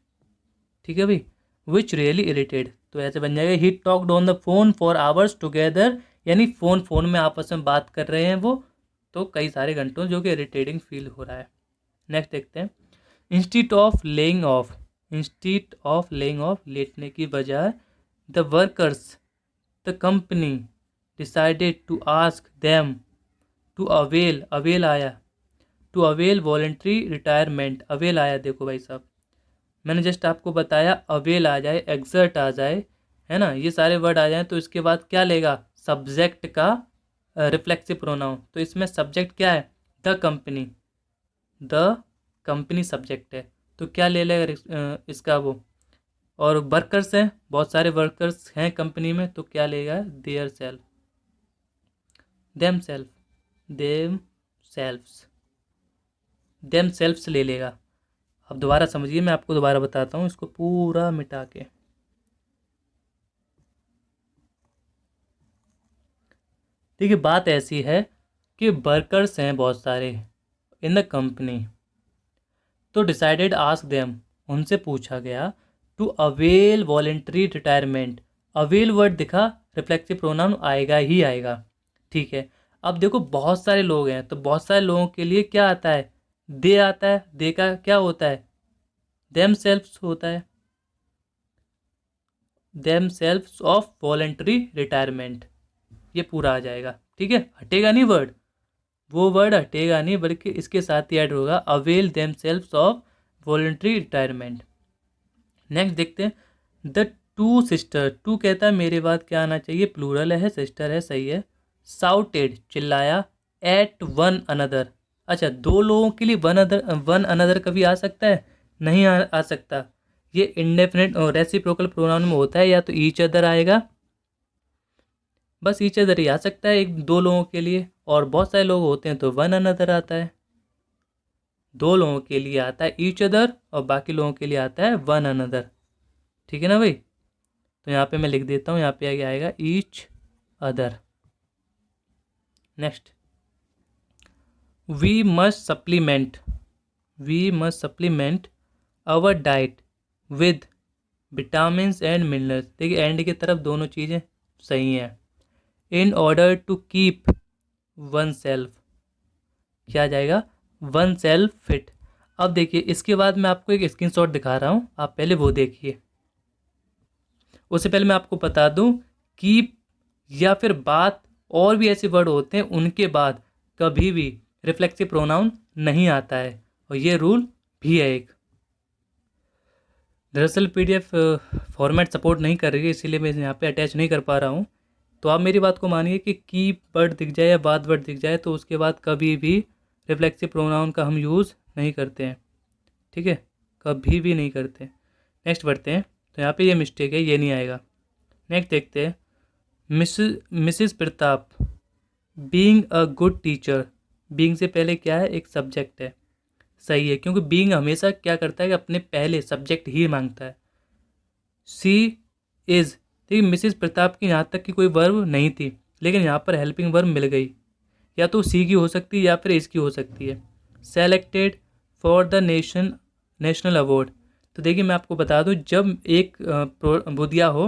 ठीक है भाई, विच रियली इरिटेड, तो ऐसे बन जाएगा, he talked on the phone for hours together, यानी फोन में आपस में बात कर रहे हैं वो, तो कई सारे घंटों, जो कि इरिटेटिंग फील हो रहा है। नेक्स्ट देखते हैं, instead of laying off, instead of laying off, लेटने की बजाय, the workers, the company decided to ask them to avail, avail आया, to avail voluntary retirement, avail आया, देखो भाई साहब मैंने जस्ट आपको बताया, अवेल आ जाए, एग्जर्ट आ जाए, है ना, ये सारे वर्ड आ जाएं, तो इसके बाद क्या लेगा, सब्जेक्ट का रिफ्लेक्सिव प्रोनाउन। तो इसमें सब्जेक्ट क्या है, the company, the company subject है, तो क्या ले लेगा इसका वो। और वर्कर्स हैं, बहुत सारे वर्कर्स हैं कंपनी में, तो क्या लेगा, their self, them self, themselves, themselves ले लेगा। अब दोबारा समझिए, मैं आपको दोबारा बताता हूँ इसको पूरा मिटा के। देखिए बात ऐसी है कि वर्कर्स हैं बहुत सारे इन द कंपनी, तो डिसाइडेड आस्क देम, उनसे पूछा गया, to avail voluntary retirement. Avail word दिखा, रिफ्लेक्सिव प्रोनाउन आएगा ही आएगा। ठीक है, अब देखो बहुत सारे लोग हैं, तो बहुत सारे लोगों के लिए क्या आता है, दे आता है, दे का क्या होता है, देम सेल्फ्स होता है, themselves of voluntary retirement, ये पूरा आ जाएगा। ठीक है, हटेगा नहीं वर्ड, वो वर्ड हटेगा नहीं, बल्कि इसके साथ ही ऐड होगा, avail themselves of voluntary retirement. Next देखते हैं, द टू सिस्टर, टू कहता है मेरे बाद क्या आना चाहिए, प्लूरल है, सिस्टर है, सही है। साउटेड चिल्लाया, एट वन अनदर, अच्छा दो लोगों के लिए वन अनदर कभी आ सकता है, नहीं आ सकता। ये इंडेफिनिट और रेसिप्रोकल प्रोनाउन में होता है, या तो ईच अदर आएगा, बस ईच अदर ही आ सकता है एक दो लोगों के लिए, और बहुत सारे लोग होते हैं तो वन अनदर आता है। दो लोगों के लिए आता है ईच अदर और बाकी लोगों के लिए आता है वन अनदर, ठीक है ना भाई। तो यहाँ पे मैं लिख देता हूँ, यहाँ पे आगे आएगा each other. Next, we must supplement our diet with vitamins and minerals, देखिए एंड की तरफ दोनों चीज़ें सही हैं। In order to keep oneself, क्या जाएगा, वन सेल्फ फिट। अब देखिए इसके बाद मैं आपको एक स्क्रीनशॉट दिखा रहा हूँ, आप पहले वो देखिए। उससे पहले मैं आपको बता दूं, कीप या फिर बात और भी ऐसे वर्ड होते हैं, उनके बाद कभी भी रिफ्लेक्सिव प्रोनाउन नहीं आता है, और ये रूल भी है एक। दरअसल पीडीएफ फॉर्मेट सपोर्ट नहीं कर रही है, इसीलिए मैं यहाँ पे अटैच नहीं कर पा रहा हूँ। तो आप मेरी बात को मानिए कि कीप वर्ड दिख जाए या बात वर्ड दिख जाए तो उसके बाद कभी भी रिफ्लेक्सिव प्रोनाउन का हम यूज़ नहीं करते हैं, ठीक है, कभी भी नहीं करते। नेक्स्ट बढ़ते हैं, तो यहाँ पे ये मिस्टेक है, ये नहीं आएगा। नेक्स्ट देखते हैं, Mrs Pratap being a good teacher, being से पहले क्या है, एक सब्जेक्ट है, सही है, क्योंकि बीइंग हमेशा क्या करता है कि अपने पहले सब्जेक्ट ही मांगता है। सी इज़, देखिए मिसिस प्रताप की यहाँ तक की कोई वर्ब नहीं थी, लेकिन यहाँ पर हेल्पिंग वर्ब मिल गई, या तो सी की हो सकती है या फिर इस की हो सकती है। Selected for the national award, तो देखिए मैं आपको बता दूं, जब एक वो दिया हो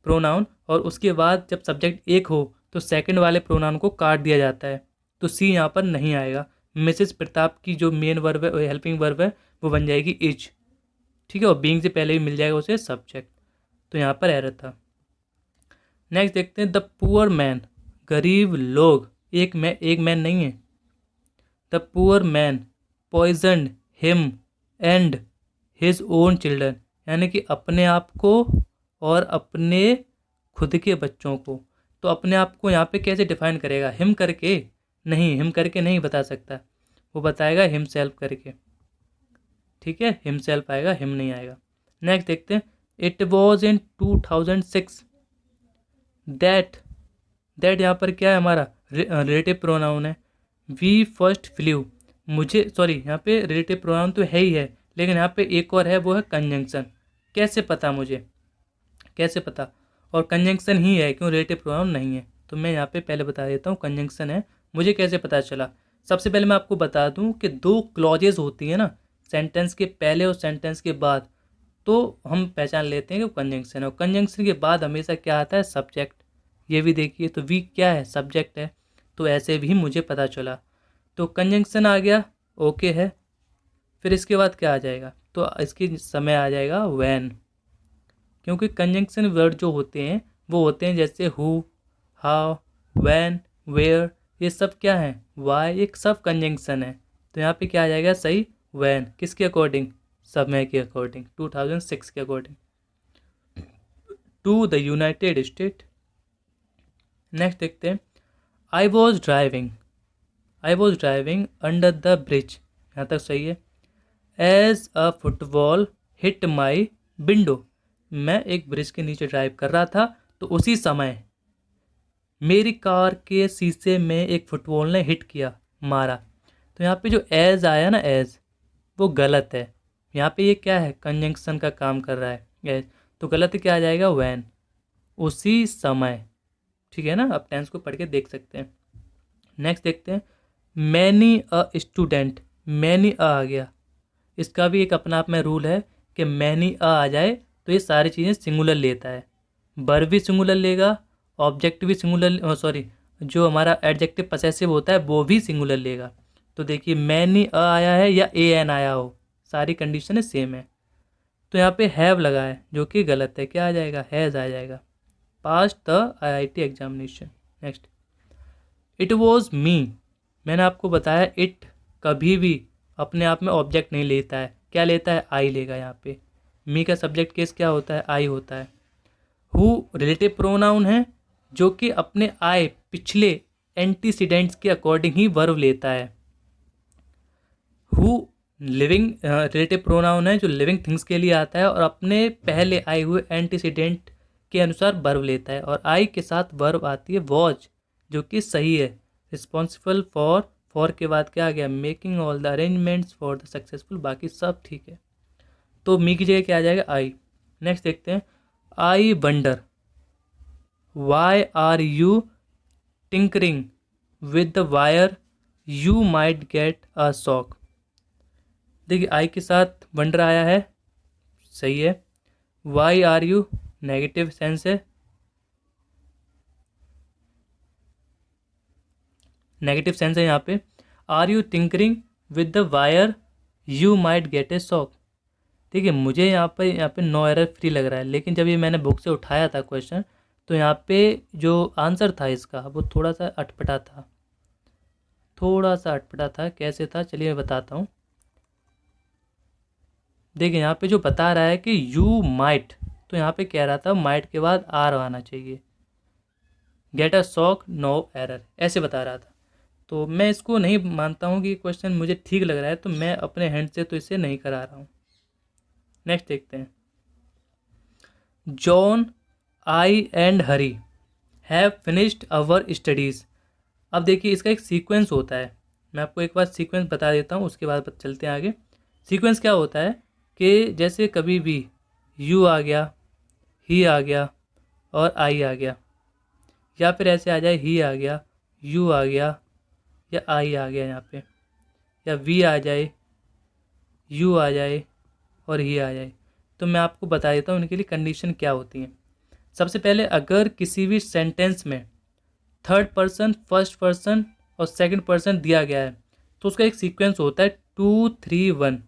प्रोनाउन और उसके बाद जब सब्जेक्ट एक हो तो सेकंड वाले प्रोनाउन को काट दिया जाता है, तो सी यहाँ पर नहीं आएगा। मिसेस प्रताप की जो मेन वर्ब है, हेल्पिंग वर्ब है, वो बन जाएगी इज, ठीक है, और बीइंग से पहले भी मिल जाएगा उसे सब्जेक्ट, तो यहाँ पर एरर था। नेक्स्ट देखते हैं, द पुअर मैन, गरीब लोग, एक मैन नहीं है। The poor man poisoned him and his own children, यानी कि अपने आप को और अपने खुद के बच्चों को। तो अपने आप को यहाँ पे कैसे डिफाइन करेगा, हिम करके नहीं, हिम करके नहीं बता सकता, वो बताएगा हिमसेल्फ करके, ठीक है, हिमसेल्फ आएगा, हिम नहीं आएगा। नेक्स्ट देखते हैं, इट वॉज इन 2006 दैट, यहाँ पर क्या है, हमारा रिलेटिव प्रोनाउन है। वी फर्स्ट फ्लू, मुझे सॉरी यहाँ पे रिलेटिव प्रोनाउन तो है ही है, लेकिन यहाँ पे एक और है, वो है कंजंक्शन। कैसे पता, मुझे कैसे पता, और कंजंक्शन ही है, क्यों रिलेटिव प्रोनाउन नहीं है, तो मैं यहाँ पे पहले बता देता हूँ कंजंक्शन है। मुझे कैसे पता चला, सबसे पहले मैं आपको बता दूँ कि दो क्लॉजेज होती हैं ना, सेंटेंस के पहले और सेंटेंस के बाद, तो हम पहचान लेते हैं कि कंजंक्शन है, और कंजंक्शन के बाद हमेशा क्या आता है, सब्जेक्ट। ये भी देखिए, तो वी क्या है, सब्जेक्ट है, तो ऐसे भी मुझे पता चला, तो कंजंक्शन आ गया, ओके है। फिर इसके बाद क्या आ जाएगा, तो इसके समय आ जाएगा व्हेन, क्योंकि कंजंक्शन वर्ड जो होते हैं वो होते हैं जैसे हु, हाउ, व्हेन, वेयर, ये सब क्या है, वाई, एक सब कंजंक्शन है। तो यहाँ पे क्या आ जाएगा सही, व्हेन, किसके अकॉर्डिंग, समय के अकॉर्डिंग, 2006 के according, to the United State. Next देखते हैं, I was driving under the bridge, यहाँ तक सही है। As a football hit my window, मैं एक ब्रिज के नीचे ड्राइव कर रहा था, तो उसी समय मेरी कार के शीशे में एक फुटबॉल ने हिट किया, मारा। तो यहाँ पे जो एज आया ना, एज, वो गलत है, यहाँ पे ये क्या है, कंजंक्शन का काम कर रहा है एज, तो गलत क्या आ जाएगा, व्हेन, उसी समय, ठीक है ना। आप टेंस को पढ़ के देख सकते हैं। नेक्स्ट देखते हैं, मैनी अ स्टूडेंट, मैनी आ गया, इसका भी एक अपना आप में रूल है कि मैनी आ जाए तो ये सारी चीज़ें सिंगुलर लेता है, वर्ब भी सिंगुलर लेगा, ऑब्जेक्ट भी सिंगुलर, सॉरी जो हमारा एडजेक्टिव पसेसिव होता है वो भी सिंगुलर लेगा। तो देखिए मैनी अ आया है या ए एन आया हो, सारी कंडीशन सेम है। तो यहाँ पे हैव लगा है जो कि गलत है, क्या आ जाएगा, हैज़ आ जाएगा। Pass the IIT examination. Next, it was me, मैंने आपको बताया इट कभी भी अपने आप में ऑब्जेक्ट नहीं लेता है, क्या लेता है, आई लेगा। यहाँ पे मी का सब्जेक्ट केस क्या होता है, आई होता है। हु रिलेटिव प्रोनाउन है जो कि अपने आए पिछले एंटीसीडेंट्स के अकॉर्डिंग ही वर्ब लेता है। हु लिविंग रिलेटिव प्रोनाउन है जो लिविंग थिंग्स के लिए आता है और अपने पहले आए हुए एंटीसीडेंट के अनुसार वर्ब लेता है। और आई के साथ वर्ब आती है वॉज, जो कि सही है। रिस्पॉन्सिबल फॉर के बाद क्या आ गया, making all the arrangements for the successful, बाकी सब ठीक है। तो मी की जगह क्या आ जाएगा, आई। नेक्स्ट देखते हैं, I wonder why are you tinkering with the wire you might get a shock. देखिए आई के साथ वंडर आया है, सही है। Why are you negative sense है, नेगेटिव सेंस है यहाँ पे। Are you tinkering with the wire you might get a shock. ठीक है, मुझे यहाँ पे नो एरर फ्री लग रहा है, लेकिन जब ये मैंने बुक से उठाया था क्वेश्चन, तो यहाँ पे जो आंसर था इसका वो थोड़ा सा अटपटा था, थोड़ा सा अटपटा था। कैसे था चलिए मैं बताता हूँ। देखिए यहाँ पे जो बता रहा है कि यू माइट, तो यहाँ पे कह रहा था माइट के बाद आर आना चाहिए। Get a shock no error ऐसे बता रहा था। तो मैं इसको नहीं मानता हूँ कि क्वेश्चन मुझे ठीक लग रहा है, तो मैं अपने हैंड से तो इसे नहीं करा रहा हूँ। नेक्स्ट देखते हैं, John I and Hari have finished our studies. अब देखिए इसका एक सीक्वेंस होता है, मैं आपको एक बार सीक्वेंस बता देता हूँ, उसके बाद चलते हैं आगे। सीक्वेंस क्या होता है कि जैसे कभी भी यू आ गया, ही आ गया और आई आ गया, या फिर ऐसे आ जाए ही आ गया, यू आ गया या आई आ गया यहाँ पे, या वी आ जाए, यू आ जाए और ही आ जाए। तो मैं आपको बता देता हूँ इनके लिए कंडीशन क्या होती हैं। सबसे पहले अगर किसी भी सेंटेंस में थर्ड पर्सन, फर्स्ट पर्सन और सेकंड पर्सन दिया गया है, तो उसका एक सीक्वेंस होता है 2 3 1।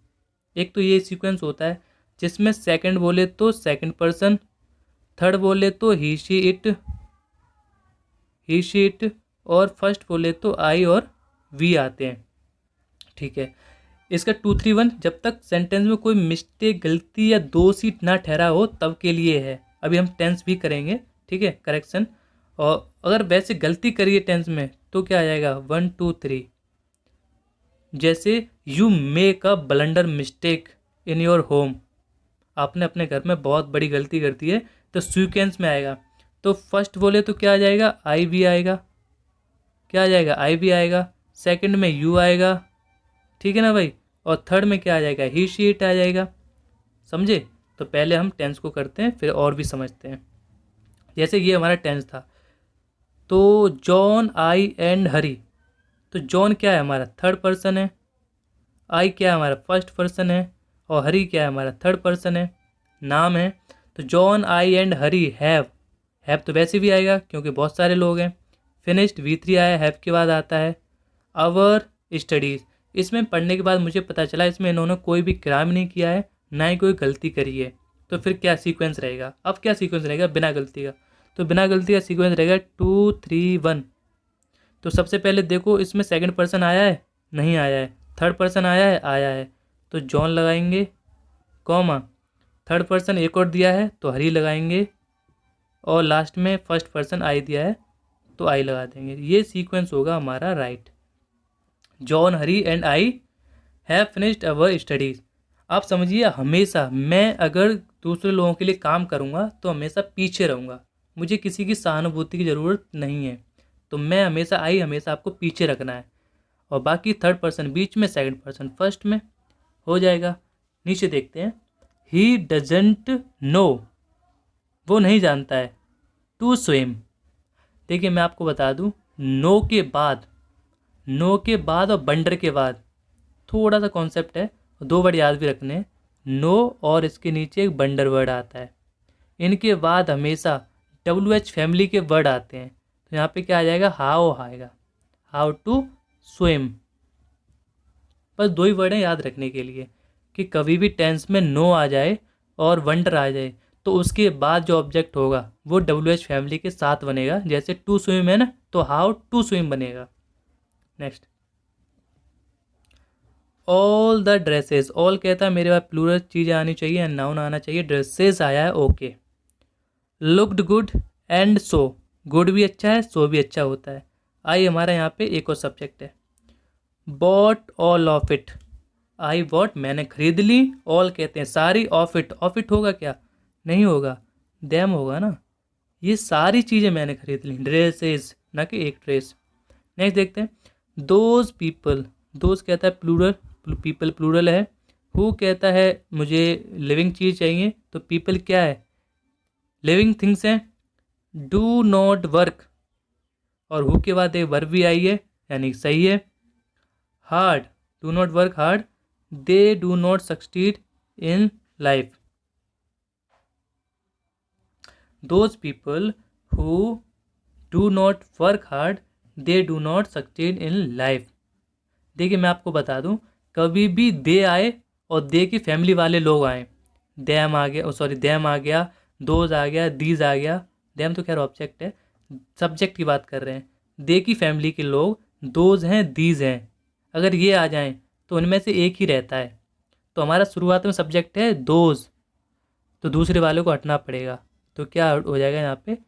एक तो ये सीक्वेंस होता है जिसमें सेकंड बोले तो सेकंड पर्सन, थर्ड बोले तो ही शी इट और फर्स्ट बोले तो आई और वी आते हैं। ठीक है, इसका 2 3 1 जब तक सेंटेंस में कोई मिस्टेक, गलती या दोष ही ना ठहरा हो तब के लिए है। अभी हम टेंस भी करेंगे, ठीक है, करेक्शन। और अगर वैसे गलती करिए टेंस में तो क्या आ जाएगा 1 2 3। जैसे you make a blunder mistake in your home, आपने अपने घर में बहुत बड़ी गलती कर दी है, तो सीक्वेंस में आएगा। तो फर्स्ट बोले तो क्या आ जाएगा, आई भी आएगा, क्या आ जाएगा, आई भी आएगा। सेकंड में यू आएगा, ठीक है ना भाई। और थर्ड में क्या आ जाएगा, ही शी इट आ जाएगा। समझे। तो पहले हम टेंस को करते हैं फिर और भी समझते हैं। जैसे ये हमारा टेंस था, तो जॉन आई एंड हरी, तो जॉन क्या है हमारा थर्ड पर्सन है, आई क्या है हमारा फर्स्ट पर्सन है, और हरी क्या है हमारा थर्ड पर्सन है, नाम है। तो John I and Hari have तो वैसे भी आएगा क्योंकि बहुत सारे लोग हैं। फिनिश्ड V3 आया, हैव के बाद आता है आवर स्टडीज़। इसमें पढ़ने के बाद मुझे पता चला इसमें इन्होंने कोई भी क्राइम नहीं किया है, ना ही कोई गलती करी है। तो फिर क्या सीक्वेंस रहेगा, अब क्या सीक्वेंस रहेगा बिना गलती का, तो बिना गलती का सीक्वेंस रहेगा 2 3 1। तो सबसे पहले देखो इसमें सेकंड पर्सन आया है, नहीं आया है। थर्ड पर्सन आया है, आया है, तो जॉन लगाएंगे, कॉमा थर्ड पर्सन एक और दिया है तो हरी लगाएंगे, और लास्ट में फर्स्ट पर्सन आई दिया है तो आई लगा देंगे। ये सीक्वेंस होगा हमारा right. John, Hari and I have finished our studies. आप समझिए हमेशा मैं अगर दूसरे लोगों के लिए काम करूँगा तो हमेशा पीछे रहूँगा, मुझे किसी की सहानुभूति की ज़रूरत नहीं है। तो मैं हमेशा आई, हमेशा आपको पीछे रखना है, और बाकी थर्ड पर्सन बीच में, सेकंड पर्सन फर्स्ट में हो जाएगा। नीचे देखते हैं, ही डजंट नो, वो नहीं जानता है, टू स्विम। देखिए मैं आपको बता दूं, नो के बाद और बंडर के बाद थोड़ा सा कॉन्सेप्ट है, दो वर्ड याद भी रखने हैं। नो और इसके नीचे एक बंडर वर्ड आता है, इनके बाद हमेशा WH फैमिली के वर्ड आते हैं। तो यहाँ पे क्या आ जाएगा, हाउ आएगा, हाउ टू स्विम। बस दो ही वर्ड हैं याद रखने के लिए, कि कभी भी टेंस में नो आ जाए और वंडर आ जाए तो उसके बाद जो ऑब्जेक्ट होगा वो WH फैमिली के साथ बनेगा। जैसे टू स्विम है ना, तो हाउ टू स्विम बनेगा। Next, all the dresses, all कहता है मेरे पास प्लूरल चीज़ें आनी चाहिए, नाउन आना चाहिए, ड्रेसेस आया है, okay. Looked good and so, good भी अच्छा है, सो भी अच्छा होता है। आई हमारा यहाँ पे एक और सब्जेक्ट है। Bot all of it, I bought मैंने खरीद ली, ऑल कहते हैं सारी, ऑफ इट होगा क्या, नहीं होगा, देम होगा ना। ये सारी चीज़ें मैंने खरीद ली, ड्रेसेस, ना कि एक ड्रेस। नेक्स्ट देखते हैं, दोज पीपल, दोज कहता है प्लूरल, पीपल प्लूरल है। हु कहता है मुझे लिविंग चीज़ चाहिए, तो पीपल क्या है, लिविंग थिंग्स हैं। डू नॉट वर्क, और हु के बाद एक वर्ब भी आई है, यानी सही है। Hard, do not work hard, they do not succeed in life. Those people who do not work hard, they do not succeed in life. देखिए मैं आपको बता दूं, कभी भी दे आए और दे की फैमिली वाले लोग आए, दैम आ गया, सॉरी दैम आ गया, दोज आ गया, दीज आ गया, दैम तो खैर ऑब्जेक्ट है, सब्जेक्ट की बात कर रहे हैं। दे की फैमिली के लोग दोज हैं, दीज हैं, अगर ये आ जाएं तो उनमें से एक ही रहता है। तो हमारा शुरुआत में सब्जेक्ट है दोज, तो दूसरे वाले को हटना पड़ेगा। तो क्या हो जाएगा यहाँ पे,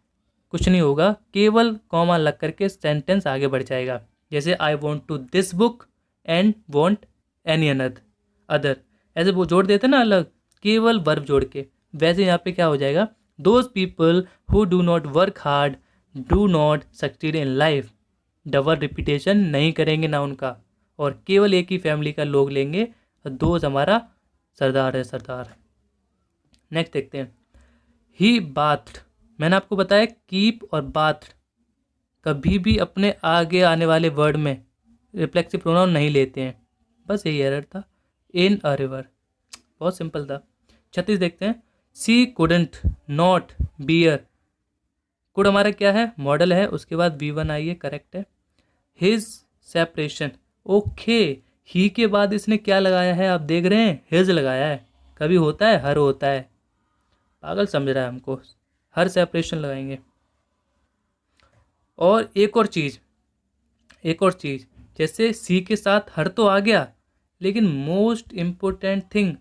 कुछ नहीं होगा, केवल कॉमा लग करके सेंटेंस आगे बढ़ जाएगा। जैसे I want to this book and want any other, ऐसे वो जोड़ देते ना अलग, केवल वर्ब जोड़ के। वैसे यहाँ पे क्या हो जाएगा, those people who do not work hard do not succeed in life. Double repetition नहीं करेंगे ना उनका, और केवल एक ही फैमिली का लोग लेंगे, और दोज हमारा सरदार है, सरदार। नेक्स्ट देखते हैं, ही बाथड, मैंने आपको बताया कीप और बाथ कभी भी अपने आगे आने वाले वर्ड में रिफ्लेक्सिव प्रोनाउन नहीं लेते हैं, बस यही एरर था। इन अ रिवर, बहुत सिंपल था। 36 देखते हैं, सी कुडंट नॉट बियर, कुड हमारा क्या है, मॉडल है, उसके बाद V1 आई है, करेक्ट है। हिज सेपरेशन, ओके, ही के बाद इसने क्या लगाया है, आप देख रहे हैं, हिज लगाया है, कभी होता है हर होता है, पागल समझ रहा है हमको, हर सेपरेशन लगाएंगे। और एक और चीज़, जैसे सी के साथ हर तो आ गया, लेकिन मोस्ट इम्पोर्टेंट थिंग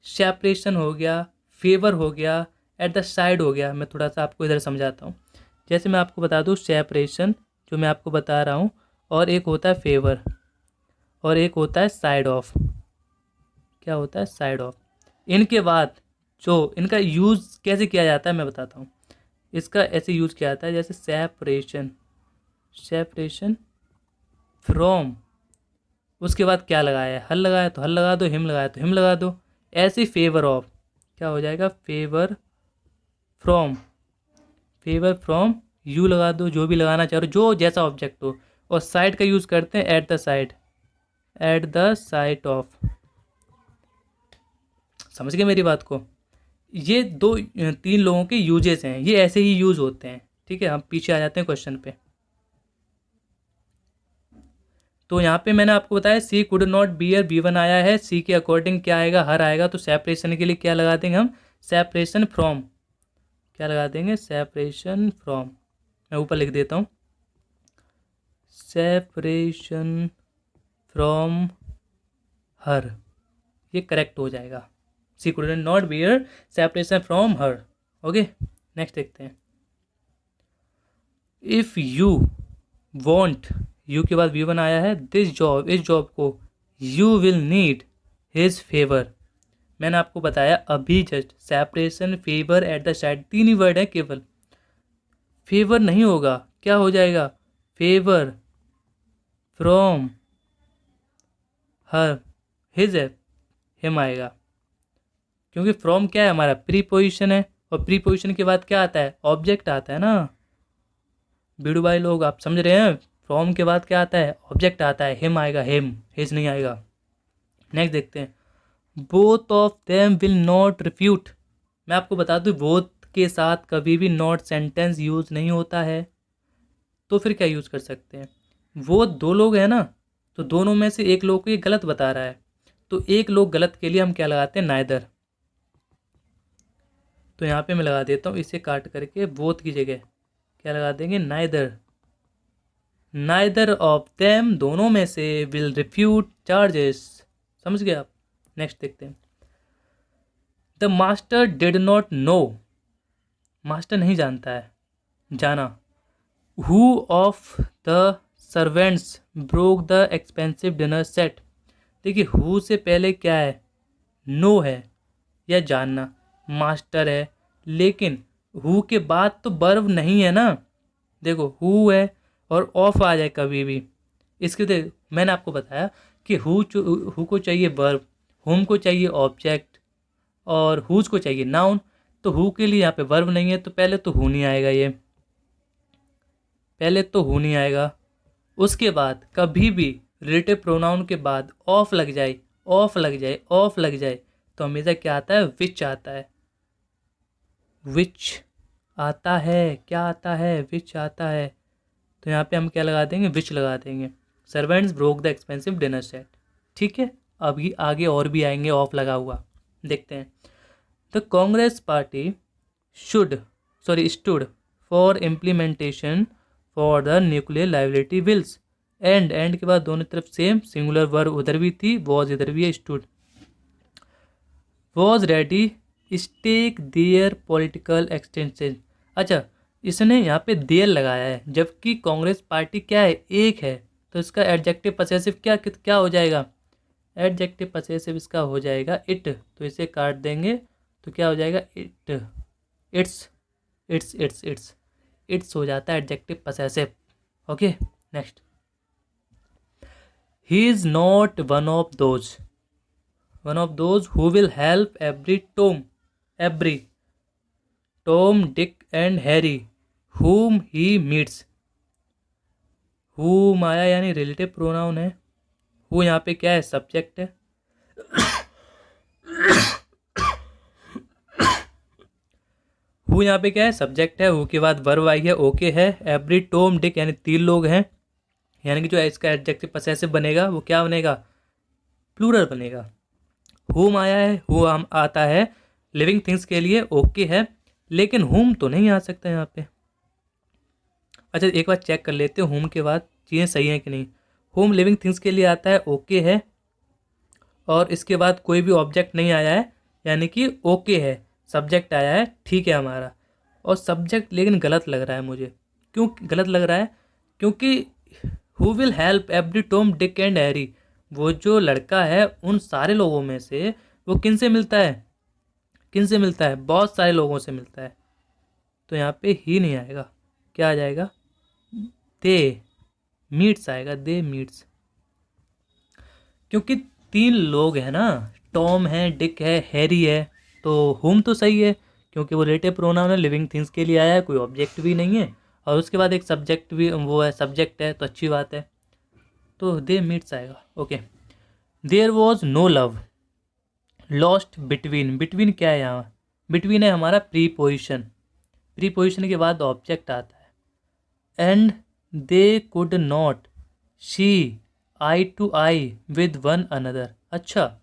सेपरेशन हो गया, फेवर हो गया, एट द साइड हो गया। मैं थोड़ा सा आपको इधर समझाता हूँ। जैसे मैं आपको बता दूँ, सेपरेशन जो मैं आपको बता रहा हूँ, और एक होता है फेवर, और एक होता है साइड ऑफ। क्या होता है, साइड ऑफ। इनके बाद जो इनका यूज़ कैसे किया जाता है मैं बताता हूँ। इसका ऐसे यूज़ किया जाता है जैसे सेपरेशन, सेपरेशन फ्रॉम, उसके बाद क्या लगाया है, हल लगाया तो हल लगा दो, हिम लगाया तो हिम लगा दो। ऐसे फेवर ऑफ, क्या हो जाएगा, favour from, favour from you लगा दो, जो भी लगाना चाहो, जो जैसा ऑब्जेक्ट हो। और साइड का यूज़ करते हैं at the side, at the side of. समझ गए मेरी बात को। ये दो तीन लोगों के यूजेस हैं, ये ऐसे ही यूज़ होते हैं। ठीक है, हम पीछे आ जाते हैं क्वेश्चन पे। तो यहाँ पे मैंने आपको बताया सी कुड नॉट बियर, B1 आया है, सी के अकॉर्डिंग क्या आएगा, हर आएगा। तो सेपरेशन के लिए क्या लगा देंगे हम, सेपरेशन फ्रॉम, क्या लगा देंगे, सेपरेशन फ्रॉम। मैं ऊपर लिख देता हूँ, सेपरेशन फ्रॉम हर, ये करेक्ट हो जाएगा। She could not bear separation from her. Okay, next देखते हैं, इफ़ यू वॉन्ट, यू के बाद V1 आया है, दिस जॉब, इस जॉब को, you will need his favour. मैंने आपको बताया अभी just, separation, favour, at the side, तीन ही वर्ड है केवल। फेवर नहीं होगा, क्या हो जाएगा, फेवर फ्रॉम हर, हिज है, हिम आएगा, क्योंकि फ्रॉम क्या है हमारा, प्रीपोजिशन है, और प्रीपोजिशन के बाद क्या आता है, ऑब्जेक्ट आता है ना। बीड़ू भाई लोग आप समझ रहे हैं, फ्रॉम के बाद क्या आता है, ऑब्जेक्ट आता है, हिम आएगा, हिम, हिज नहीं आएगा। नेक्स्ट देखते हैं, both of them will not refute. मैं आपको बता दूं, बोथ के साथ कभी भी नॉट सेंटेंस यूज़ नहीं होता है, तो फिर क्या यूज़ कर सकते हैं, वो दो लोग हैं ना, तो दोनों में से एक लोग को ये गलत बता रहा है, तो एक लोग गलत के लिए हम क्या लगाते हैं, नाइदर। तो यहाँ पे मैं लगा देता हूँ, इसे काट करके बोथ की जगह क्या लगा देंगे, नाइदर। नाइदर ऑफ देम, दोनों में से, विल रिफ्यूट चार्जेस। समझ गए आप। नेक्स्ट देखते हैं, the master did not know, master नहीं जानता है, जाना। Who of the servants broke the expensive dinner set. देखिए हु से पहले क्या है, नो है या जानना, मास्टर है, लेकिन हु के बाद तो वर्ब नहीं है ना। देखो हु है और ऑफ आ जाए कभी भी, इसके देख मैंने आपको बताया कि हु को चाहिए वर्ब, हुम को चाहिए ऑब्जेक्ट और हुज को चाहिए नाउन। तो हु के लिए यहाँ पे वर्ब नहीं है तो पहले तो हु नहीं आएगा, ये पहले तो हु नहीं आएगा। उसके बाद कभी भी रिलेटिव प्रोनाउन के बाद ऑफ लग जाए, ऑफ लग जाए, ऑफ लग जाए तो हमेशा क्या आता है, विच आता है। विच आता है, क्या आता है, विच आता है। तो यहाँ पे हम क्या लगा देंगे, विच लगा देंगे। Servants broke the expensive dinner set. ठीक है, अभी आगे और भी आएंगे ऑफ लगा हुआ, देखते हैं। The Congress party stood for implementation for the nuclear liability bills. And के बाद दोनों तरफ सेम सिंगुलर वर्ब उधर भी थी, वॉज इधर भी है, stood. Was ready stake their political extension. अच्छा, इसने यहाँ पे देयर लगाया है, जबकि कांग्रेस पार्टी क्या है, एक है, तो इसका एडजेक्टिव पसेसिव क्या हो जाएगा, एडजेक्टिव पसेसिव इसका हो जाएगा इट। तो इसे काट देंगे तो क्या हो जाएगा, इट, इट्स हो जाता है adjective possessive. Okay, next. He is not one of those who will help every Tom, Dick and Harry whom he meets। whom आया यानी रिलेटिव प्रोनाउन है, who यहाँ पे क्या है, सब्जेक्ट है। who यहाँ पे क्या है, सब्जेक्ट है, who के बाद वर्ब आई है, ओके है। एवरी टॉम डिक यानी 3 लोग हैं, यानी कि जो इसका एडजेक्टिव पसेसिव बनेगा वो क्या बनेगा, प्लूरल बनेगा। whom आया है, who आता है लिविंग थिंग्स के लिए, ओके है, लेकिन whom तो नहीं आ सकता यहाँ पे। अच्छा एक बार चेक कर लेते हैं होम के बाद चीज़ें सही हैं कि नहीं। होम लिविंग थिंग्स के लिए आता है, ओके है, और इसके बाद कोई भी ऑब्जेक्ट नहीं आया है, यानी कि ओके है। सब्जेक्ट आया है, ठीक है हमारा, और सब्जेक्ट लेकिन गलत लग रहा है मुझे। क्यों गलत लग रहा है, क्योंकि who will help every Tom Dick and Harry, वो जो लड़का है उन सारे लोगों में से वो किन से मिलता है, बहुत सारे लोगों से मिलता है। तो यहाँ पे ही नहीं आएगा, क्या आ जाएगा, दे मीट्स आएगा, दे मीट्स, क्योंकि 3 लोग हैं ना, टॉम है, डिक है, हैरी है, तो होम तो सही है क्योंकि वो रिलेटिव प्रोनाउन है, लिविंग थिंग्स के लिए आया है, कोई ऑब्जेक्ट भी नहीं है, और उसके बाद एक सब्जेक्ट भी वो है, सब्जेक्ट है, तो अच्छी बात है, तो दे मीट्स आएगा। Okay, there was no love lost between क्या है यहाँ, बिटवीन है हमारा प्रीपोजिशन के बाद ऑब्जेक्ट आता है। And they could not see eye to eye with one another. अच्छा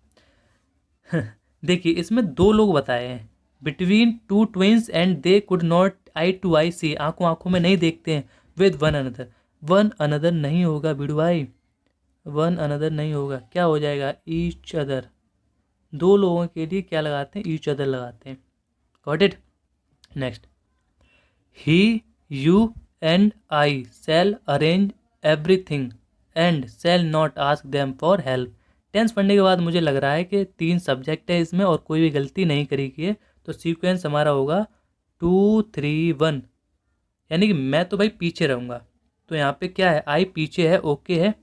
देखिए इसमें 2 लोग बताए हैं, between 2 twins and they could not eye to eye see, आंखों में नहीं देखते हैं, विद वन अनदर नहीं होगा बिड़ू भाई, वन अनदर नहीं होगा, क्या हो जाएगा, ईच अदर। 2 लोगों के लिए क्या लगाते हैं, ईच अदर लगाते हैं। Got it. Next, he you and I shall arrange everything and shall not ask them for help. Tense पढ़ने के बाद मुझे लग रहा है कि 3 सब्जेक्ट है इसमें और कोई भी गलती नहीं करी है, तो सीक्वेंस हमारा होगा 2 3 1, यानी कि मैं तो भाई पीछे रहूँगा, तो यहाँ पे क्या है, आई पीछे है, ओके है।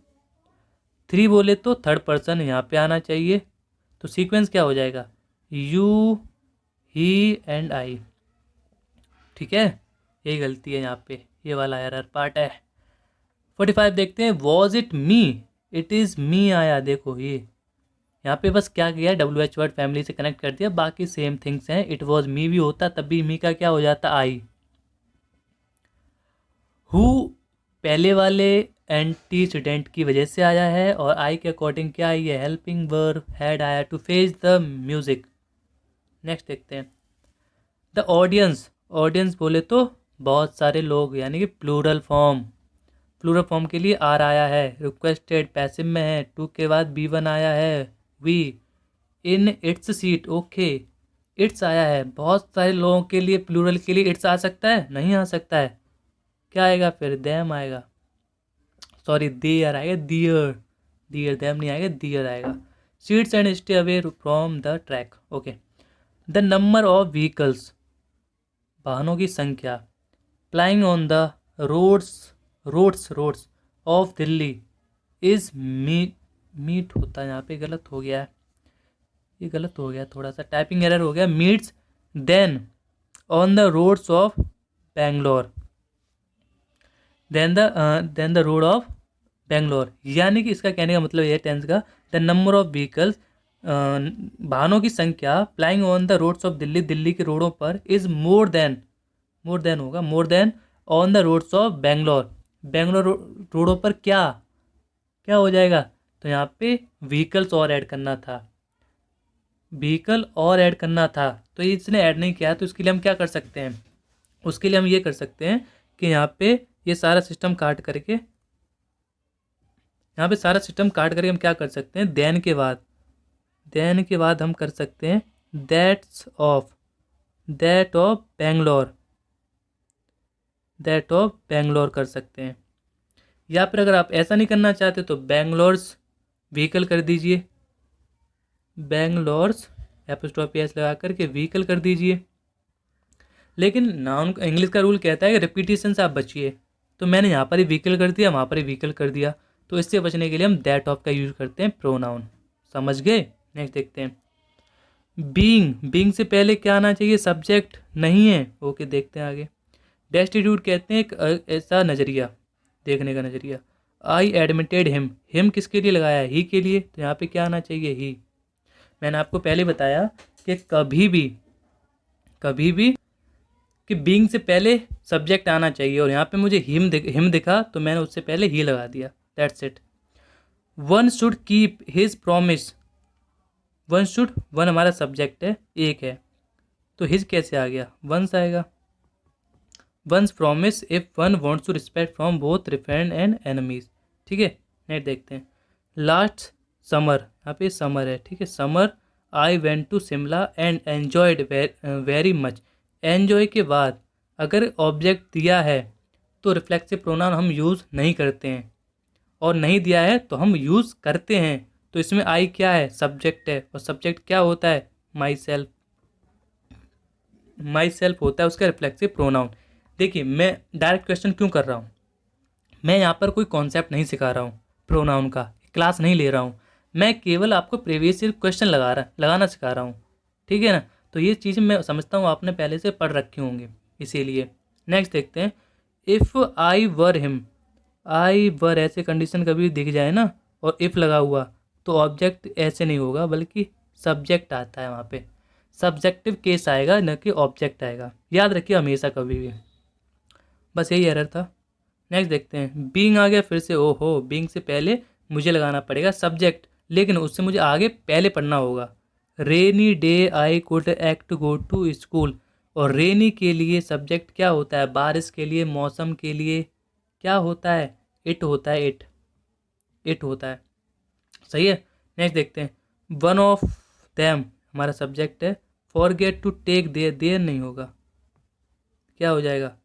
3 बोले तो थर्ड पर्सन यहाँ पे आना चाहिए, तो सीक्वेंस क्या हो जाएगा, यू ही एंड आई। ठीक है, यही गलती है यहाँ पे, ये वाला एरर पार्ट है। 45 देखते हैं, was it me, it is me आया, देखो ये यहाँ पे बस क्या किया, WH वर्ड फैमिली से कनेक्ट कर दिया, बाकी सेम थिंग्स हैं। इट वॉज मी भी होता तब भी मी का क्या हो जाता, आई। हु पहले वाले एंटीसीडेंट की वजह से आया है, और आई के अकॉर्डिंग क्या आई है, हेल्पिंग वर्ब हैड आया to face the music. Next देखते हैं, द ऑडियंस बोले तो बहुत सारे लोग, यानी कि प्लूरल फॉर्म के लिए आर आया है। रिक्वेस्टेड पैसिव में है, टू के बाद B1 आया है, we in its seat, okay. Its आया है, बहुत सारे लोगों के लिए प्लूरल के लिए इट्स आ सकता है, नहीं आ सकता है। क्या आएगा फिर, देम आएगा, सॉरी देयर आएगा, दियर, दियर देम नहीं आएगा, दियर आएगा। Seats and stay away from the track. Okay, the number of vehicles, वाहनों की संख्या, plying on the roads, roads of Delhi is meet होता है, यहाँ पे गलत हो गया है, ये गलत हो गया, थोड़ा सा टाइपिंग एरर हो गया, meets than on the roads of Bangalore, than the road of Bangalore. यानी कि इसका कहने का मतलब ये टेंस का, द नंबर ऑफ व्हीकल्स, वाहनों की संख्या, plying on the roads of Delhi, Delhi के रोडों पर, इज मोर देन होगा, more than on the roads of Bangalore, Bangalore रोडों पर क्या क्या हो जाएगा, तो यहाँ पे व्हीकल्स और ऐड करना था, व्हीकल और ऐड करना था, तो इसने ऐड नहीं किया, तो इसके लिए हम क्या कर सकते हैं, उसके लिए हम ये कर सकते हैं कि यहाँ पे ये सारा सिस्टम काट करके, यहाँ पे सारा सिस्टम काट करके हम क्या कर सकते हैं, देन के बाद हम कर सकते हैं दैट ऑफ बेंगलोर कर सकते हैं। या फिर अगर आप ऐसा नहीं करना चाहते तो बेंगलोर्स व्हीकल कर दीजिए, बेंगलोर्स एपोस्ट्रोफी एस लगा करके व्हीकल कर दीजिए। लेकिन नाउन इंग्लिश का रूल कहता है कि रिपीटिशन से आप बचिए, तो मैंने यहाँ पर ही व्हीकल कर दिया, वहाँ पर ही व्हीकल कर दिया, तो इससे बचने के लिए हम दैट ऑफ का यूज़ करते हैं प्रोनाउन। समझ गए? नेक्स्ट देखते हैं, बीइंग से पहले क्या आना चाहिए, सब्जेक्ट नहीं है। ओके, देखते हैं आगे। डेस्टिट्यूट कहते हैं एक ऐसा नज़रिया, देखने का नज़रिया। आई एडमिटेड हिम किसके लिए लगाया है, ही के लिए, तो यहाँ पे क्या आना चाहिए, ही। मैंने आपको पहले बताया कि कभी भी कि बीइंग से पहले सब्जेक्ट आना चाहिए, और यहाँ पे मुझे हिम दिखा तो मैंने उससे पहले ही लगा दिया, that's it. One should keep his promise, one हमारा सब्जेक्ट है, एक है, तो हिज कैसे आ गया, वंस आएगा। One's promise if one wants to respect from both friend and enemies. ठीक है, नेक्स्ट देखते हैं। लास्ट समर, यहाँ पे समर है, ठीक है, summer I went to Shimla and enjoyed very much. Enjoy के बाद अगर ऑब्जेक्ट दिया है तो रिफ्लेक्सिव प्रोनाउन हम यूज़ नहीं करते हैं, और नहीं दिया है तो हम यूज़ करते हैं। तो इसमें आई क्या है, सब्जेक्ट है, और सब्जेक्ट क्या होता है, माई सेल्फ होता है उसका रिफ्लेक्सिव प्रोनाउन। देखिए मैं डायरेक्ट क्वेश्चन क्यों कर रहा हूँ, मैं यहाँ पर कोई कॉन्सेप्ट नहीं सिखा रहा हूँ, प्रोनाउन का क्लास नहीं ले रहा हूँ, मैं केवल आपको प्रीवियस ईयर क्वेश्चन लगाना सिखा रहा हूँ, ठीक है ना। तो ये चीज़ें मैं समझता हूँ आपने पहले से पढ़ रखी होंगी, इसीलिए। नेक्स्ट देखते हैं, इफ़ आई वर हिम, आई वर ऐसे कंडीशन कभी दिख जाए ना और इफ़ लगा हुआ तो ऑब्जेक्ट ऐसे नहीं होगा, बल्कि सब्जेक्ट आता है, वहाँ पे सब्जेक्टिव केस आएगा, न कि ऑब्जेक्ट आएगा, याद रखिए हमेशा कभी भी। बस यही एरर था। नेक्स्ट देखते हैं, बीइंग आ गया फिर से, ओहो, बीइंग से पहले मुझे लगाना पड़ेगा सब्जेक्ट, लेकिन उससे मुझे आगे पहले पढ़ना होगा। Rainy day I could act go to school, और रेनी के लिए सब्जेक्ट क्या होता है, बारिश के लिए, मौसम के लिए क्या होता है, इट होता है, इट होता है, सही है। नेक्स्ट देखते हैं, वन ऑफ देम हमारा सब्जेक्ट है, फॉरगेट टू टेक देयर नहीं होगा, क्या हो जाएगा,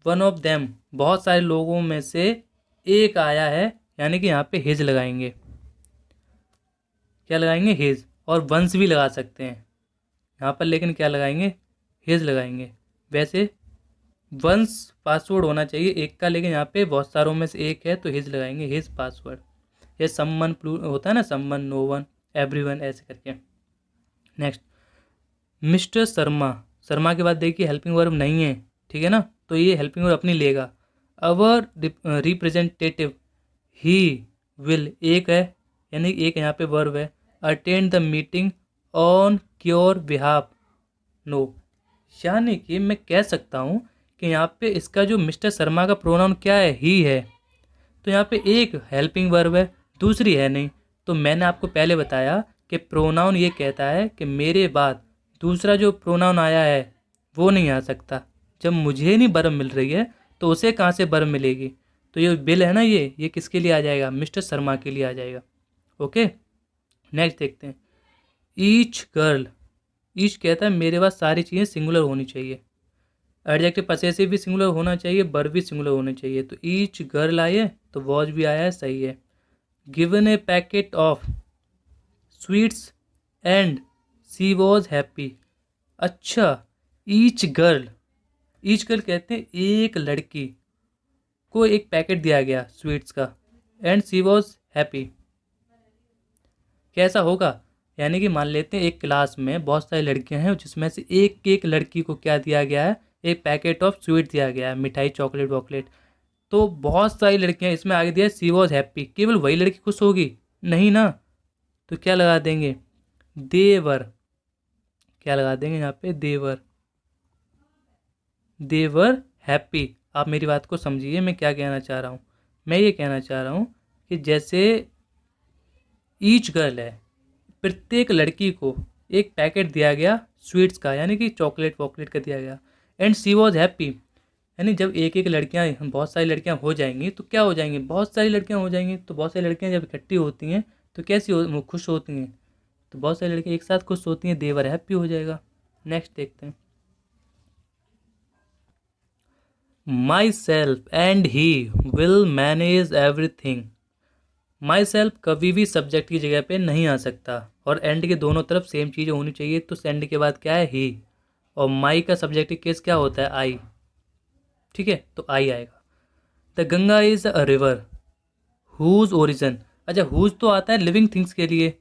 वन ऑफ देम बहुत सारे लोगों में से एक आया है, यानी कि यहाँ पे हिज लगाएंगे, क्या लगाएंगे, हिज, और वंस भी लगा सकते हैं यहाँ पर, लेकिन क्या लगाएंगे, हिज लगाएंगे। वैसे वंस पासवर्ड होना चाहिए एक का, लेकिन यहाँ पे बहुत सारों में से एक है तो हिज लगाएंगे, हिज पासवर्ड। ये सम्मन होता है ना, सम्मन, नो वन, एवरीवन, ऐसे करके। नेक्स्ट, मिस्टर शर्मा के बाद देखिए हेल्पिंग वर्ब नहीं है, ठीक है ना, तो ये हेल्पिंग वर्ब अपनी लेगा। अवर रिप्रेजेंटेटिव ही विल एक है, यानी एक यहाँ पे वर्ब है। Attend the meeting on your behalf, no, यानी कि मैं कह सकता हूँ कि यहाँ पे इसका जो मिस्टर शर्मा का प्रोनाउन क्या है, ही है, तो यहाँ पे एक हेल्पिंग वर्ब है, दूसरी है नहीं। तो मैंने आपको पहले बताया कि प्रोनाउन ये कहता है कि मेरे बाद दूसरा जो प्रोनाउन आया है वो नहीं आ सकता। जब मुझे नहीं वर्ब मिल रही है तो उसे कहाँ से वर्ब मिलेगी, तो ये बिल है ना, ये किसके लिए आ जाएगा, मिस्टर शर्मा के लिए आ जाएगा। ओके, नेक्स्ट देखते हैं, ईच गर्ल ईच कहता है मेरे पास सारी चीज़ें सिंगुलर होनी चाहिए। एडजेक्टिव पसेसिव भी सिंगुलर होना चाहिए, वर्ब भी सिंगुलर होने चाहिए। तो ईच गर्ल आई है तो वॉज भी आया है, सही है। Given a packet of sweets and she was happy. अच्छा, ईच गर्ल, ईच गर्ल कहते हैं एक लड़की को एक पैकेट दिया गया स्वीट्स का, एंड सी वॉज हैप्पी। कैसा होगा? यानी कि मान लेते हैं एक क्लास में बहुत सारी लड़कियां हैं जिसमें से एक एक लड़की को क्या दिया गया है, एक पैकेट ऑफ स्वीट दिया गया है, मिठाई चॉकलेट वॉकलेट। तो बहुत सारी लड़कियां, इसमें आगे दिया सी वॉज हैप्पी, केवल वही लड़की खुश होगी? नहीं ना। तो क्या लगा देंगे? देवर। क्या लगा देंगे यहाँ पे? देवर, देवर हैप्पी। आप मेरी बात को समझिए, मैं क्या कहना चाह रहा हूँ। मैं ये कहना चाह रहा हूँ कि जैसे ईच गर्ल है, प्रत्येक लड़की को एक पैकेट दिया गया स्वीट्स का, यानी कि चॉकलेट वॉकलेट का दिया गया, एंड सी वॉज हैप्पी। यानी जब एक एक लड़कियां, बहुत सारी लड़कियां हो जाएंगी तो क्या हो जाएंगी? बहुत सारी लड़कियां हो जाएंगी। तो बहुत सारी लड़कियां जब इकट्ठी होती हैं तो कैसी वो खुश होती हैं? तो बहुत सारी लड़कियां एक साथ खुश होती हैं, देवर हैप्पी हो जाएगा। नेक्स्ट देखते हैं। My self and he will manage everything. My self कभी भी सब्जेक्ट की जगह पे नहीं आ सकता, और एंड के दोनों तरफ सेम चीज़ होनी चाहिए। तो एंड के बाद क्या है? ही। और माई का सब्जेक्टिव केस क्या होता है? आई। ठीक है, तो आई आएगा। The Ganga is a river whose origin. अच्छा, हुज तो आता है लिविंग थिंग्स के लिए,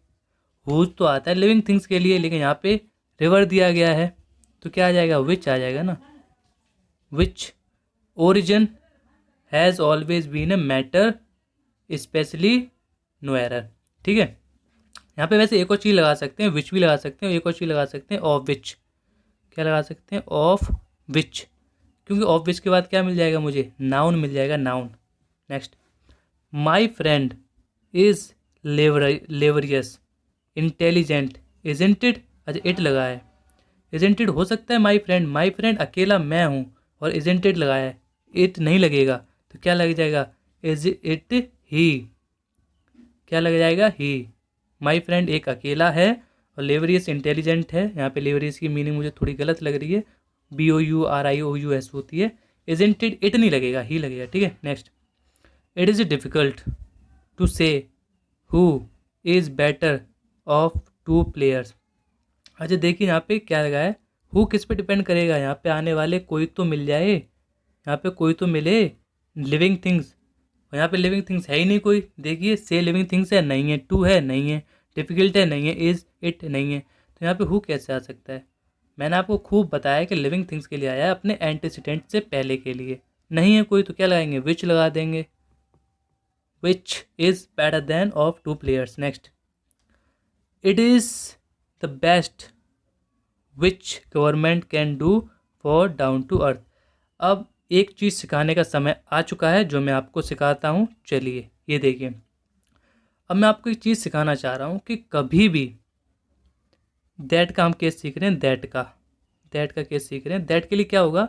हुज तो आता है लिविंग थिंग्स के लिए, लेकिन यहाँ पे रिवर दिया गया है तो क्या आ जाएगा? विच आ जाएगा ना। Which origin has always been a matter specially no error. ठीक है, यहाँ पे वैसे एक और चीज़ लगा सकते हैं, विच भी लगा सकते हैं, एक और चीज़ लगा सकते हैं, ऑफ विच। क्या लगा सकते हैं? ऑफ विच, क्योंकि ऑफ विच के बाद क्या मिल जाएगा मुझे? नाउन मिल जाएगा, noun. Next, my friend is laborious intelligent isn't it. अच्छा, इट लगा है, इजंट इट हो सकता है माई फ्रेंड, माई फ्रेंड अकेला मैं हूँ, और इजंट इट लगाया है, इट नहीं लगेगा। तो क्या लग जाएगा? इज इट ही। क्या लग जाएगा? ही। माई फ्रेंड एक अकेला है, और लेवरियस इंटेलिजेंट है। यहाँ पे लेवरियस की मीनिंग मुझे थोड़ी गलत लग रही है, BOURIOUS होती है। इजंट इट नहीं लगेगा, ही लगेगा। ठीक है, next, it is difficult to say who is better of two players. अच्छा देखिए, यहाँ पे क्या लगा है? हु किस पे डिपेंड करेगा? यहाँ पे आने वाले कोई तो मिल जाए, यहाँ पे कोई तो मिले, लिविंग थिंग्स। और यहाँ पे लिविंग थिंग्स है ही नहीं कोई। देखिए, से लिविंग थिंग्स है, नहीं है। टू है, नहीं है। डिफ़िकल्ट है, नहीं है। इज़ इट, नहीं है। तो यहाँ पे हु कैसे आ सकता है? मैंने आपको खूब बताया कि लिविंग थिंग्स के लिए आया है, अपने एंटीसीडेंट से पहले के लिए। नहीं है कोई तो क्या लगाएंगे? विच लगा देंगे। Which is better than of two players. Next, it is the best which government can do for down to earth. अब एक चीज़ सिखाने का समय आ चुका है जो मैं आपको सिखाता हूँ। चलिए ये देखिए, अब मैं आपको एक चीज़ सिखाना चाह रहा हूँ कि कभी भी दैट का हम केस सीख रहे हैं, दैट का केस सीख रहे हैं। दैट के लिए क्या होगा?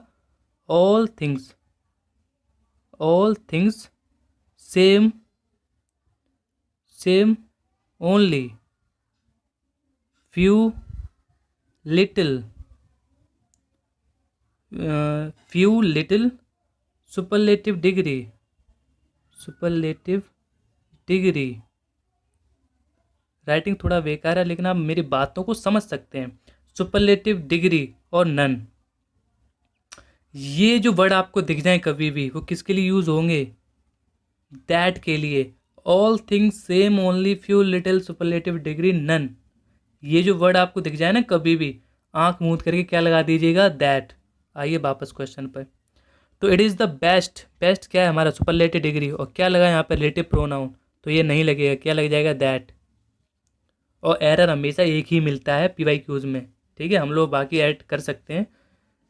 All things same only few little superlative degree. Writing थोड़ा बेकार है, लेकिन आप मेरी बातों को समझ सकते हैं। सुपरलेटिव डिग्री और नन, ये जो वर्ड आपको दिख जाए कभी भी, वो किसके लिए यूज़ होंगे? दैट के लिए। All things same only few little superlative degree none. ये जो वर्ड आपको दिख जाए ना कभी भी, आंख मूंद करके क्या लगा दीजिएगा? दैट। आइए वापस क्वेश्चन पर। तो it is the best, best क्या है हमारा? Superlative degree. और क्या लगा यहाँ पर? Relative pronoun. तो ये नहीं लगेगा, क्या लग जाएगा? दैट। और एरर हमेशा एक ही मिलता है PYQs में। ठीक है, हम लोग बाकी ऐड कर सकते हैं,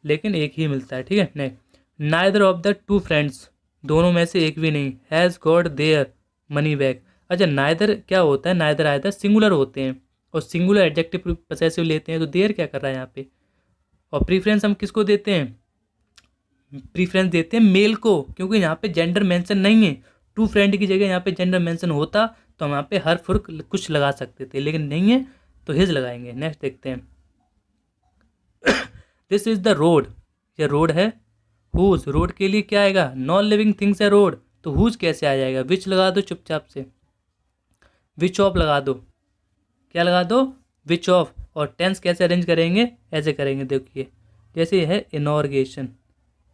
लेकिन एक ही मिलता है। ठीक है, next, neither of the two friends, दोनों में से एक भी नहीं, has got their money back. अच्छा, नाइदर क्या होता है? नाइदर आइदर सिंगुलर होते हैं, और सिंगुलर एडजेक्टिव पसेसिव लेते हैं। तो देयर क्या कर रहा है यहाँ पे? और प्रीफ्रेंस हम किसको देते हैं? प्रीफ्रेंस देते हैं मेल को, क्योंकि यहाँ पे जेंडर मेंशन नहीं है। टू फ्रेंड की जगह यहाँ पे जेंडर मेंशन होता तो हम यहाँ पे हर फुर्क कुछ लगा सकते थे, लेकिन नहीं है तो हिज लगाएंगे। नेक्स्ट देखते हैं, दिस इज़ द रोड, ये रोड है। हुज, रोड के लिए क्या आएगा, नॉन लिविंग थिंग्स है रोड, तो हुज कैसे आ जाएगा, विच लगा दो चुपचाप से, विच ऑफ लगा दो, क्या लगा दो, विच ऑफ। और टेंस कैसे अरेंज करेंगे, ऐसे करेंगे, देखिए जैसे है इनॉर्गेशन,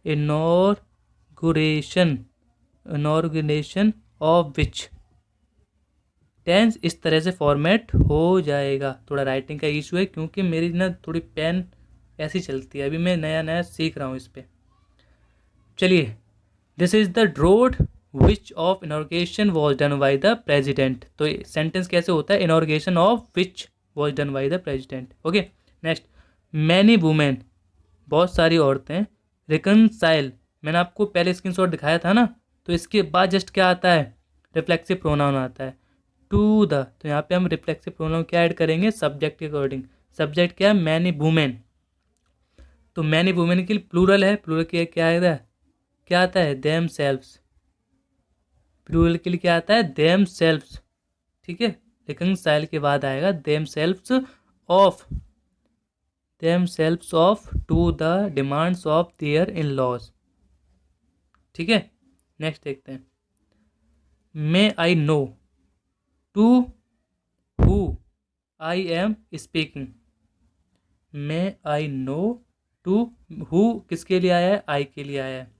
इनॉर्गुरेशन, इनॉर्गेशन ऑफ विच, टेंस इस तरह से फॉर्मेट हो जाएगा। थोड़ा राइटिंग का इशू है क्योंकि मेरी ना थोड़ी पेन ऐसी चलती है, अभी मैं नया नया सीख रहा हूँ इस पर। चलिए, this is the road which of inauguration was done by the president, तो सेंटेंस कैसे होता है, inauguration of which was done by the president. Okay, next, many women, बहुत सारी औरतें, रिकनसाइल, मैंने आपको पहले स्क्रीनशॉट दिखाया था ना, तो इसके बाद जस्ट क्या आता है, रिफ्लेक्सिव प्रोनाउन आता है, टू द, तो यहाँ पे हम रिफ्लेक्सिव प्रोनाउन क्या ऐड करेंगे, सब्जेक्ट के अकॉर्डिंग। सब्जेक्ट क्या है, मैनी वुमेन, तो मैनी वुमेन के लिए प्लूरल है, प्लूरल के क्या है, क्या आता है, देम सेल्व्स, प्लूरल के लिए क्या आता है, देम सेल्व्स, ठीक है। रिकनसाइल के बाद आएगा them selves of, them selves of to the demands of their in laws, ठीक है। नेक्स्ट देखते हैं, may I know to who I am speaking, may I know to who किसके लिए आया है, आई के लिए आया है,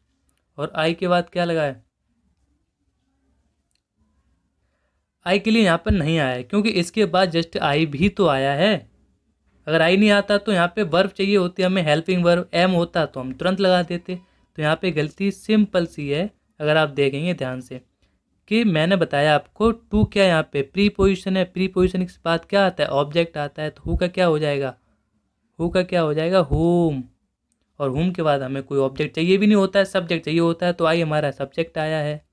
और आई के बाद क्या लगा है, आई के लिए यहाँ पर नहीं आया है क्योंकि इसके बाद जस्ट आई भी तो आया है। अगर आई नहीं आता तो यहाँ पे वर्ब चाहिए होती, हमें हेल्पिंग वर्ब, एम होता तो हम तुरंत लगा देते। तो यहाँ पे गलती सिंपल सी है, अगर आप देखेंगे ध्यान से कि मैंने बताया आपको टू क्या यहाँ पे प्री पोजिशन है, प्री पोजिशन के बाद क्या आता है, ऑब्जेक्ट आता है, तो हु का क्या हो जाएगा, हु का क्या हो जाएगा, होम, और होम के बाद हमें कोई ऑब्जेक्ट चाहिए भी नहीं होता है, सब्जेक्ट चाहिए होता है, तो आई हमारा सब्जेक्ट आया है,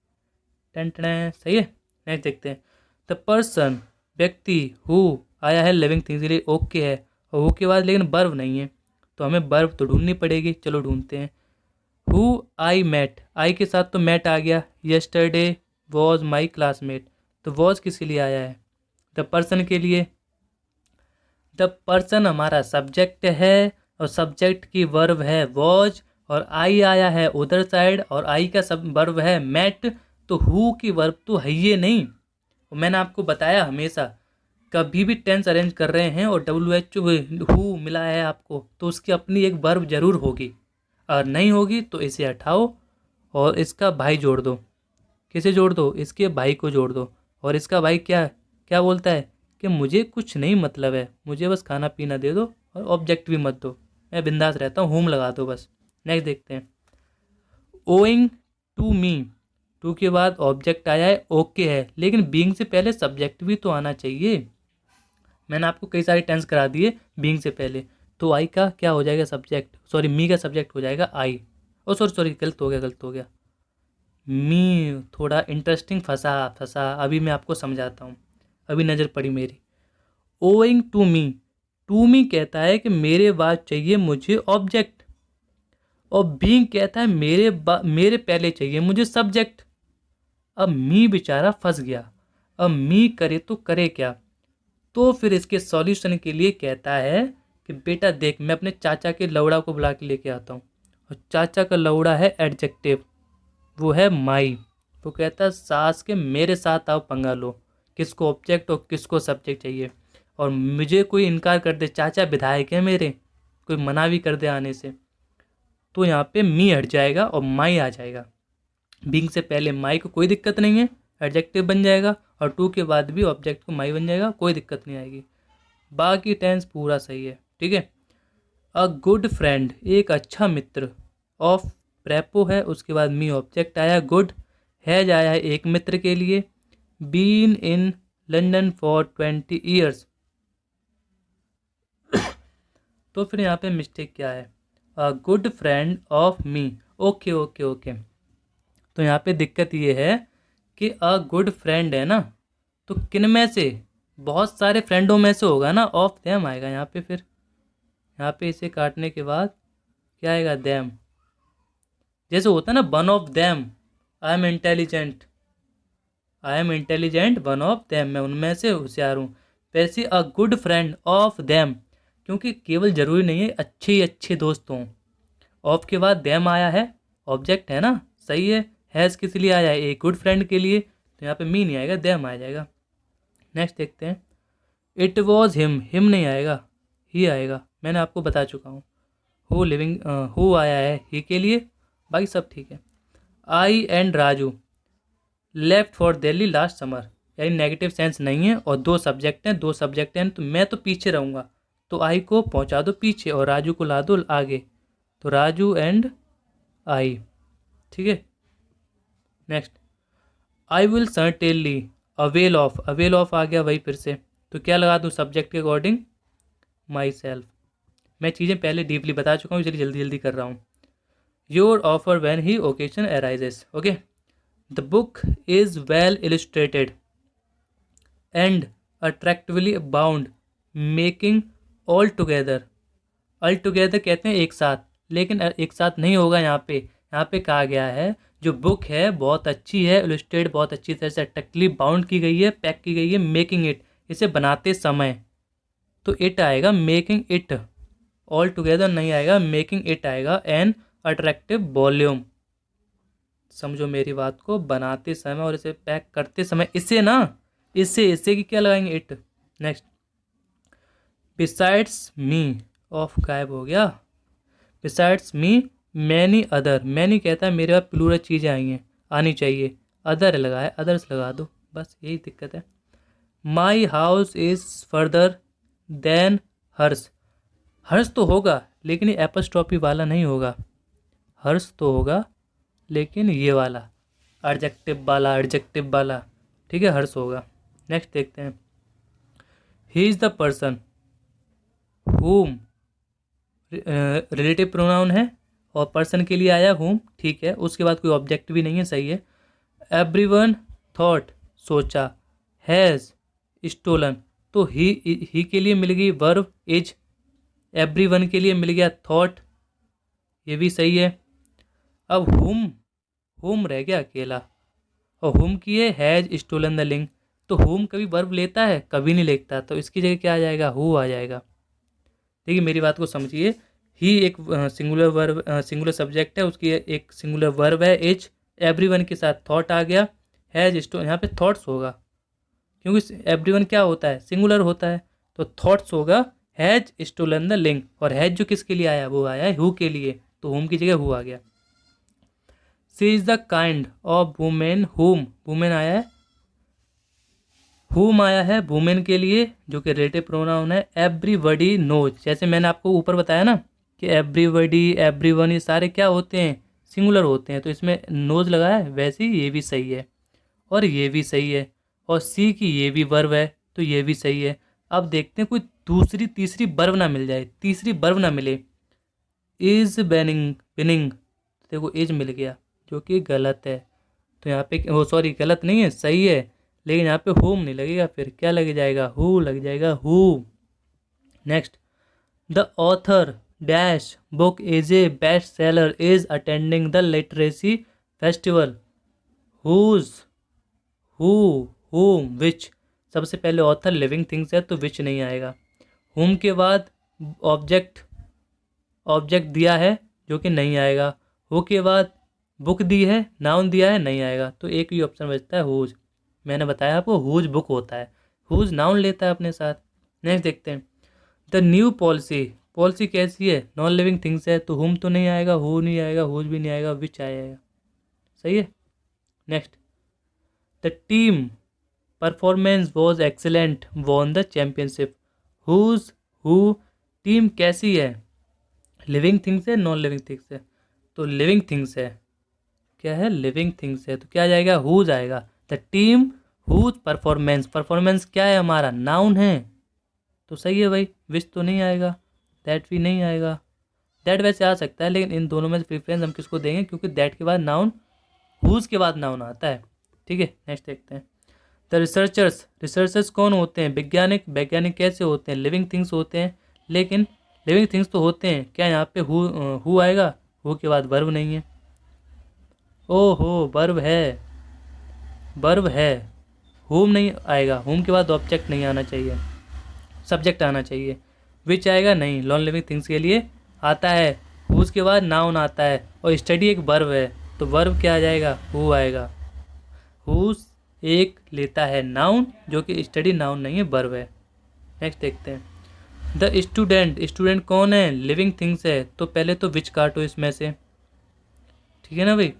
टेन टेन, सही है। नेक्स्ट देखते हैं, द पर्सन, व्यक्ति, हु आया है लिविंग थिंग्स के लिए, ओके है, और हु के बाद लेकिन वर्ब नहीं है, तो हमें वर्ब तो ढूंढनी पड़ेगी, चलो ढूंढते हैं। हु आई मेट, आई के साथ तो मेट आ गया, यस्टरडे वॉज माई क्लासमेट, तो वॉज किसके लिए आया है, द पर्सन के लिए, द पर्सन हमारा सब्जेक्ट है, और सब्जेक्ट की वर्ब है वॉज, और आई आया है उधर साइड, और आई का सब वर्ब है मेट, तो हु की वर्ब तो है ये नहीं। मैंने आपको बताया हमेशा कभी भी टेंस अरेंज कर रहे हैं और WH हु मिला है आपको, तो उसकी अपनी एक वर्ब जरूर होगी, अगर नहीं होगी तो इसे हटाओ और इसका भाई जोड़ दो, किसे जोड़ दो, इसके भाई को जोड़ दो, और इसका भाई क्या क्या बोलता है कि मुझे कुछ नहीं मतलब है, मुझे बस खाना पीना दे दो और ऑब्जेक्ट भी मत दो, मैं बिंदास रहता हूँ, होम लगा दो बस। नेक्स्ट देखते हैं, ओइंग टू मी, टू के बाद ऑब्जेक्ट आया है, ओके है, लेकिन बीइंग से पहले सब्जेक्ट भी तो आना चाहिए। मैंने आपको कई सारे टेंस करा दिए बीइंग से पहले, तो आई का क्या हो जाएगा सब्जेक्ट, सॉरी मी का सब्जेक्ट हो जाएगा आई, ओ सॉरी सॉरी गलत हो गया, गलत हो गया, मी थोड़ा इंटरेस्टिंग फंसा फंसा, अभी मैं आपको समझाता हूँ, अभी नज़र पड़ी मेरी। ओइंग टू मी कहता है कि मेरे बाद चाहिए मुझे ऑब्जेक्ट, और बीइंग कहता है मेरे पहले चाहिए मुझे सब्जेक्ट। अब मी बेचारा फंस गया, अब मी करे तो करे क्या, तो फिर इसके सॉल्यूशन के लिए कहता है कि बेटा देख, मैं अपने चाचा के लौड़ा को बुला के लेके आता हूँ, और चाचा का लौड़ा है एडजेक्टिव, वो है माई, वो कहता है सास के मेरे साथ आओ पंगा लो, किसको ऑब्जेक्ट और किसको सब्जेक्ट चाहिए, और मुझे कोई इनकार कर दे, चाचा विधायक है मेरे, कोई मना भी कर दे आने से, तो यहाँ पे मी हट जाएगा और माई आ जाएगा। बीइंग से पहले माई को कोई दिक्कत नहीं है, एडजेक्टिव बन जाएगा, और टू के बाद भी ऑब्जेक्ट को माई बन जाएगा, कोई दिक्कत नहीं आएगी, बाकी टेंस पूरा सही है, ठीक है। अ गुड फ्रेंड, एक अच्छा मित्र, ऑफ प्रेपो है, उसके बाद मी ऑब्जेक्ट आया, गुड हैज आया है एक मित्र के लिए, been in London for 20 years, तो फिर यहाँ पे मिस्टेक क्या है, a good friend of me, okay okay okay, तो यहाँ पे दिक्कत ये है कि अ गुड फ्रेंड है ना, तो किन में से, बहुत सारे फ्रेंडों में से होगा ना, ऑफ देम आएगा यहाँ पे, फिर यहाँ पे इसे काटने के बाद क्या आएगा, देम, जैसे होता है ना one of them, I am intelligent, I am intelligent one of them, मैं उनमें से होशियार हूँ, वैसे अ गुड फ्रेंड ऑफ देम, क्योंकि केवल ज़रूरी नहीं है अच्छे ही अच्छे दोस्त हों। ऑफ के बाद देम आया है, ऑब्जेक्ट है ना, सही है। हैज़ किस लिए आया है, एक गुड फ्रेंड के लिए, तो यहाँ पे मी नहीं आएगा, देम आ जाएगा। नेक्स्ट देखते हैं, इट वॉज हिम नहीं आएगा, ही आएगा, मैंने आपको बता चुका हूँ। हु आया है ही के लिए, बाकी सब ठीक है। I and Raju left for Delhi last summer, यानी नेगेटिव सेंस नहीं है, और दो सब्जेक्ट हैं तो मैं तो पीछे रहूँगा, तो आई को पहुँचा दो पीछे और राजू को ला दो आगे, तो राजू एंड आई, ठीक है। Next, I will certainly avail of आ गया वही फिर से, तो क्या लगा दूँ सब्जेक्ट के अकॉर्डिंग, माई सेल्फ। मैं चीज़ें पहले डीपली बता चुका हूँ, इसलिए जल्दी जल्दी कर रहा हूँ। Your offer when he occasion arises, okay. The book is well illustrated and attractively bound, making all together कहते हैं एक साथ, लेकिन एक साथ नहीं होगा यहाँ पे कहा गया है जो बुक है बहुत अच्छी है, इलस्ट्रेट बहुत अच्छी तरह से अट्रैक्टिवली बाउंड की गई है, पैक की गई है, मेकिंग इट, इसे बनाते समय, तो इट आएगा, मेकिंग इट, ऑल टुगेदर नहीं आएगा, मेकिंग इट आएगा, एन अट्रैक्टिव वॉल्यूम। समझो मेरी बात को, बनाते समय और इसे पैक करते समय, इससे की क्या लगाएंगे, it. Next, besides me, of गायब हो गया, बिसाइड्स मी मैनी अदर, मैनी कहता है मेरे पास प्लूरल चीज़ें आई हैं, आनी चाहिए, अदर लगा है, अदर्स लगा दो, बस यही दिक्कत है। My house is further than hers, हर्ष तो होगा लेकिन ये एपस्ट्रॉफी वाला नहीं होगा, हर्ष तो होगा लेकिन ये वाला एडजेक्टिव वाला, ठीक है, हर्ष होगा। नेक्स्ट देखते हैं, he is the person whom, relative pronoun है और पर्सन के लिए आया whom, ठीक है, उसके बाद कोई ऑब्जेक्ट भी नहीं है, सही है। एवरीवन थॉट, सोचा, हैज़ स्टोलन, तो ही के लिए मिल गई वर्ब इज, एवरीवन के लिए मिल गया थॉट, ये भी सही है। अब whom रह गया अकेला, और whom की है हैज़ स्टोलन द लिंक, तो whom कभी वर्ब लेता है, कभी नहीं लेता, तो इसकी जगह क्या आ जाएगा, who आ जाएगा। देखिए मेरी बात को समझिए, ही एक सिंगुलर सब्जेक्ट है, उसकी एक सिंगुलर वर्ब है इज, एवरीवन के साथ थॉट आ गया, हैज स्टोन, यहाँ पे थॉट्स होगा क्योंकि एवरीवन क्या होता है, सिंगुलर होता है, तो थॉट्स होगा, हैज स्टोलन द लिंक, और हैज जो किसके लिए आया, वो आया है हु के लिए, तो होम की जगह हु आ गया। She is the kind of women whom, women आया है, हुम आया है वुमेन के लिए जो कि रिलेटिव प्रोनाउन है। एवरीबडी नोज, जैसे मैंने आपको ऊपर बताया ना कि एवरीबडी, एवरीवन, ये सारे क्या होते हैं, सिंगुलर होते हैं, तो इसमें नोज लगा है, वैसे ही ये भी सही है और ये भी सही है, और सी की ये भी वर्ब है तो ये भी सही है। अब देखते हैं कोई दूसरी तीसरी वर्ब ना मिल जाए, तीसरी वर्ब ना मिले। इज बिनिंग, देखो इज मिल गया जो कि गलत है, तो यहाँ पे वो सॉरी गलत नहीं है, सही है, लेकिन यहाँ पे होम नहीं लगेगा, फिर क्या लग जाएगा, हु लग जाएगा, who. Next, the author dash book is a best seller is attending the literacy festival, whose, who, whom, which, सबसे पहले ऑथर लिविंग थिंग्स है तो विच नहीं आएगा। हुम के बाद ऑब्जेक्ट दिया है जो कि नहीं आएगा, हु के बाद बुक दी है, नाउन दिया है, नहीं आएगा, तो एक ही ऑप्शन बचता है हुज। मैंने बताया आपको हुज बुक होता है, हुज नाउन लेता है अपने साथ। नेक्स्ट देखते हैं, द न्यू पॉलिसी कैसी है, नॉन लिविंग थिंग्स है, तो हुम तो नहीं आएगा, हु नहीं आएगा, हुज भी नहीं आएगा, विच आएगा, सही है। Next, the team performance was excellent won the championship, whose, who, team कैसी है, लिविंग थिंग्स है, नॉन लिविंग थिंग्स है, तो लिविंग थिंग्स है, क्या है, लिविंग थिंग्स है, तो क्या आ जाएगा, हुज आएगा। द टीम हुज परफॉर्मेंस क्या है हमारा, नाउन है, तो सही है भाई, विच तो नहीं आएगा, दैट भी नहीं आएगा, दैट वैसे आ सकता है लेकिन इन दोनों में से प्रेफरेंस हम किसको देंगे, क्योंकि दैट के बाद नाउन, हुज के बाद नाउन आता है, ठीक है। नेक्स्ट देखते हैं, द रिसर्चर्स कौन होते हैं, वैज्ञानिक कैसे होते हैं, लिविंग थिंग्स होते हैं, लेकिन लिविंग थिंग्स तो होते हैं, क्या यहाँ पे हु आएगा, हु के बाद वर्ब नहीं है, ओहो वर्ब है, होम नहीं आएगा, होम के बाद ऑब्जेक्ट नहीं आना चाहिए, सब्जेक्ट आना चाहिए। विच आएगा नहीं, नॉन लिविंग थिंग्स के लिए आता है। हुज के बाद नाउन आता है और स्टडी एक वर्ब है, तो वर्ब क्या आ जाएगा, हु आएगा। हुज एक लेता है नाउन, जो कि स्टडी नाउन नहीं है, वर्ब है। नेक्स्ट देखते हैं, द स्टूडेंट, स्टूडेंट कौन है, लिविंग थिंग्स है, तो पहले तो विच काटो इसमें से, ठीक है ना भाई।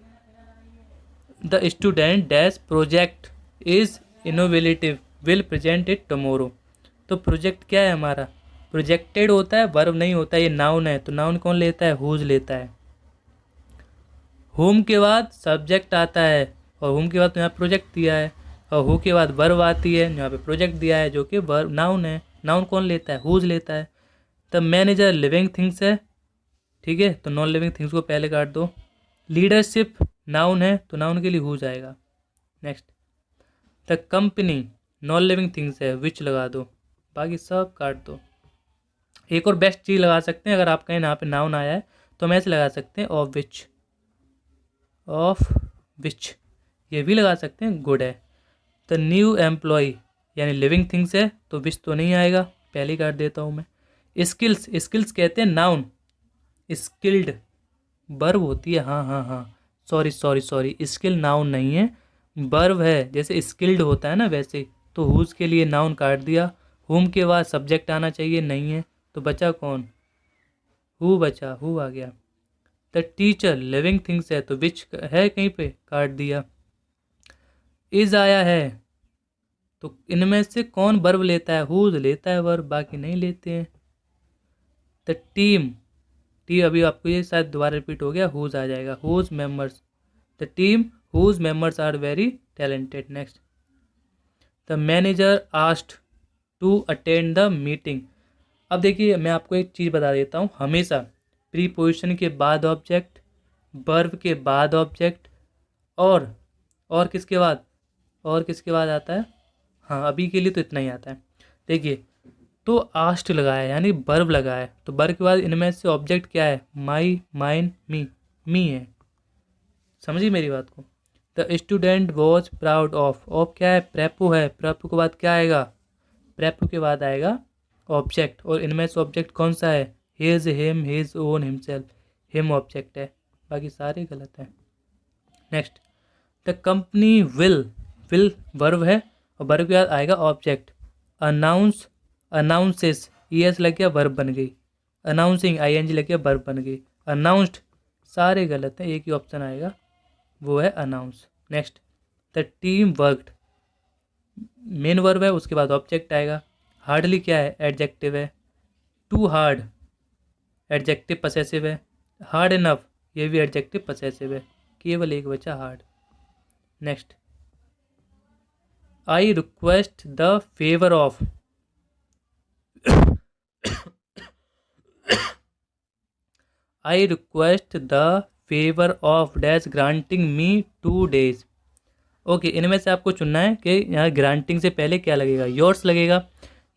The student dash project is innovative will present it tomorrow, तो प्रोजेक्ट क्या है हमारा, प्रोजेक्टेड होता है, वर्ब नहीं होता, ये नाउन है, तो नाउन कौन लेता है, हुज लेता है। होम के बाद सब्जेक्ट आता है, और होम के बाद तो यहाँ प्रोजेक्ट दिया है, और हु के बाद वर्ब आती है, यहाँ पे प्रोजेक्ट दिया है जो कि वर्ब नाउन है, नाउन कौन लेता है, हुज लेता है। द मैनेजर लिविंग थिंग्स है, ठीक है, तो नॉन लिविंग थिंग्स को पहले काट दो। लीडरशिप नाउन है, तो नाउन के लिए हुज आएगा। Next, the company non living things है, विच लगा दो, बाकी सब काट दो। एक और बेस्ट चीज़ लगा सकते हैं, अगर आप कहें यहाँ पे नाउन आया है तो हम ऐसे लगा सकते हैं, ऑफ विच, ऑफ विच, ये भी लगा सकते हैं, गुड है। द न्यू एम्प्लॉय यानी लिविंग थिंग्स है, तो विच तो नहीं आएगा, पहले काट देता हूँ मैं। स्किल्स, स्किल्स कहते हैं नाउन, स्किल्ड वर्ब होती है, हाँ हाँ हाँ, sorry sorry sorry, skill noun नहीं है, वर्ब है, जैसे स्किल्ड होता है ना वैसे, तो हुज के लिए नाउन काट दिया। हुम के बाद सब्जेक्ट आना चाहिए, नहीं है, तो बचा कौन, हु बचा, हु आ गया। द टीचर लिविंग थिंग्स है, तो विच है कहीं पे, काट दिया। इज आया है, तो इनमें से कौन वर्ब लेता है, हुज लेता है वर्ब, बाकी नहीं लेते हैं। द टीम, टी अभी आपको ये शायद दोबारा रिपीट हो गया, हुज आ जाएगा, whose members, the team whose members are very talented. Next, the manager asked to attend the meeting. अब देखिए मैं आपको एक चीज़ बता देता हूँ, हमेशा प्रीपोजिशन के बाद ऑब्जेक्ट, वर्ब के बाद ऑब्जेक्ट, और किसके बाद, और किसके बाद आता है, हाँ अभी के लिए तो इतना ही आता है। देखिए, तो आस्ट लगाया यानी वर्ब लगाया, तो वर्ब के बाद इनमें से ऑब्जेक्ट क्या है, माई, माइन, मी है, समझिए मेरी बात को। The student was proud of क्या है, प्रेपो है, प्रेपो के बाद क्या आएगा, प्रेपो के बाद आएगा ऑब्जेक्ट, और इनमें से ऑब्जेक्ट कौन सा है, his, him, his own, himself, him object है, बाकी सारे गलत हैं। Next, the company will verb है, और वर्ब के बाद आएगा ऑब्जेक्ट। अनाउंस, अनाउंसेस, ईएस लग गया, वर्ब बन गई। अनाउंसिंग, आईएनजी लग गया, वर्ब बन गई। अनाउंस्ड, सारे गलत हैं, एक ही ऑप्शन आएगा, वो है announce. Next, the team worked, main verb है, उसके बाद ऑब्जेक्ट आएगा। हार्डली क्या है, एडजेक्टिव है। टू हार्ड, एडजेक्टिव पसेसिव है। हार्ड इनफ, ये भी एडजेक्टिव पसेसिव है, केवल एक बचा hard. Next, I request the favour of, I request the favour of dash granting me 2 days। Okay, इनमें से आपको चुनना है कि यहाँ ग्रांटिंग से पहले क्या लगेगा, योर्स लगेगा।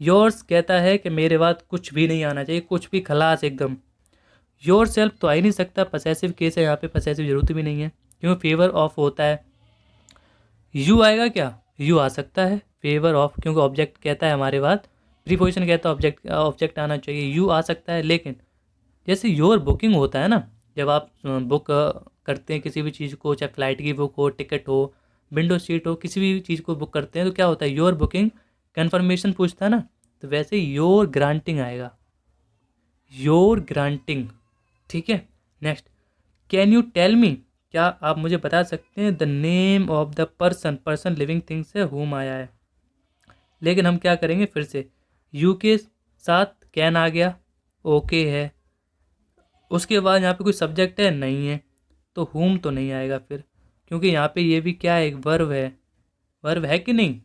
योर्स कहता है कि मेरे बाद कुछ भी नहीं आना चाहिए, कुछ भी खलास एकदम। योर सेल्फ तो आ ही नहीं सकता, पसेसिव केस है यहाँ पे, पसेसिव जरूरत भी नहीं है, क्यों, फेवर ऑफ होता है। यू आएगा क्या, यू आ सकता है, फेवर ऑफ, क्योंकि ऑब्जेक्ट कहता है हमारे बाद, प्रीपोजिशन कहता है ऑब्जेक्ट आना चाहिए, यू आ सकता है। लेकिन जैसे योर बुकिंग होता है ना, जब आप बुक करते हैं किसी भी चीज़ को, चाहे फ्लाइट की बुक हो, टिकट हो, विंडो सीट हो, किसी भी चीज़ को बुक करते हैं, तो क्या होता है, योर बुकिंग कन्फर्मेशन पूछता है ना, तो वैसे योर ग्रांटिंग आएगा, योर ग्रांटिंग, ठीक है। Next, can you tell me, क्या आप मुझे बता सकते हैं, the name of the person living things है, हुम आया है, लेकिन हम क्या करेंगे, फिर से यू के साथ कैन आ गया, ओके है, उसके बाद यहाँ पे कोई सब्जेक्ट है, नहीं है, तो हुम तो नहीं आएगा फिर, क्योंकि यहाँ पे ये भी क्या है, एक वर्ब है, वर्ब है कि नहीं।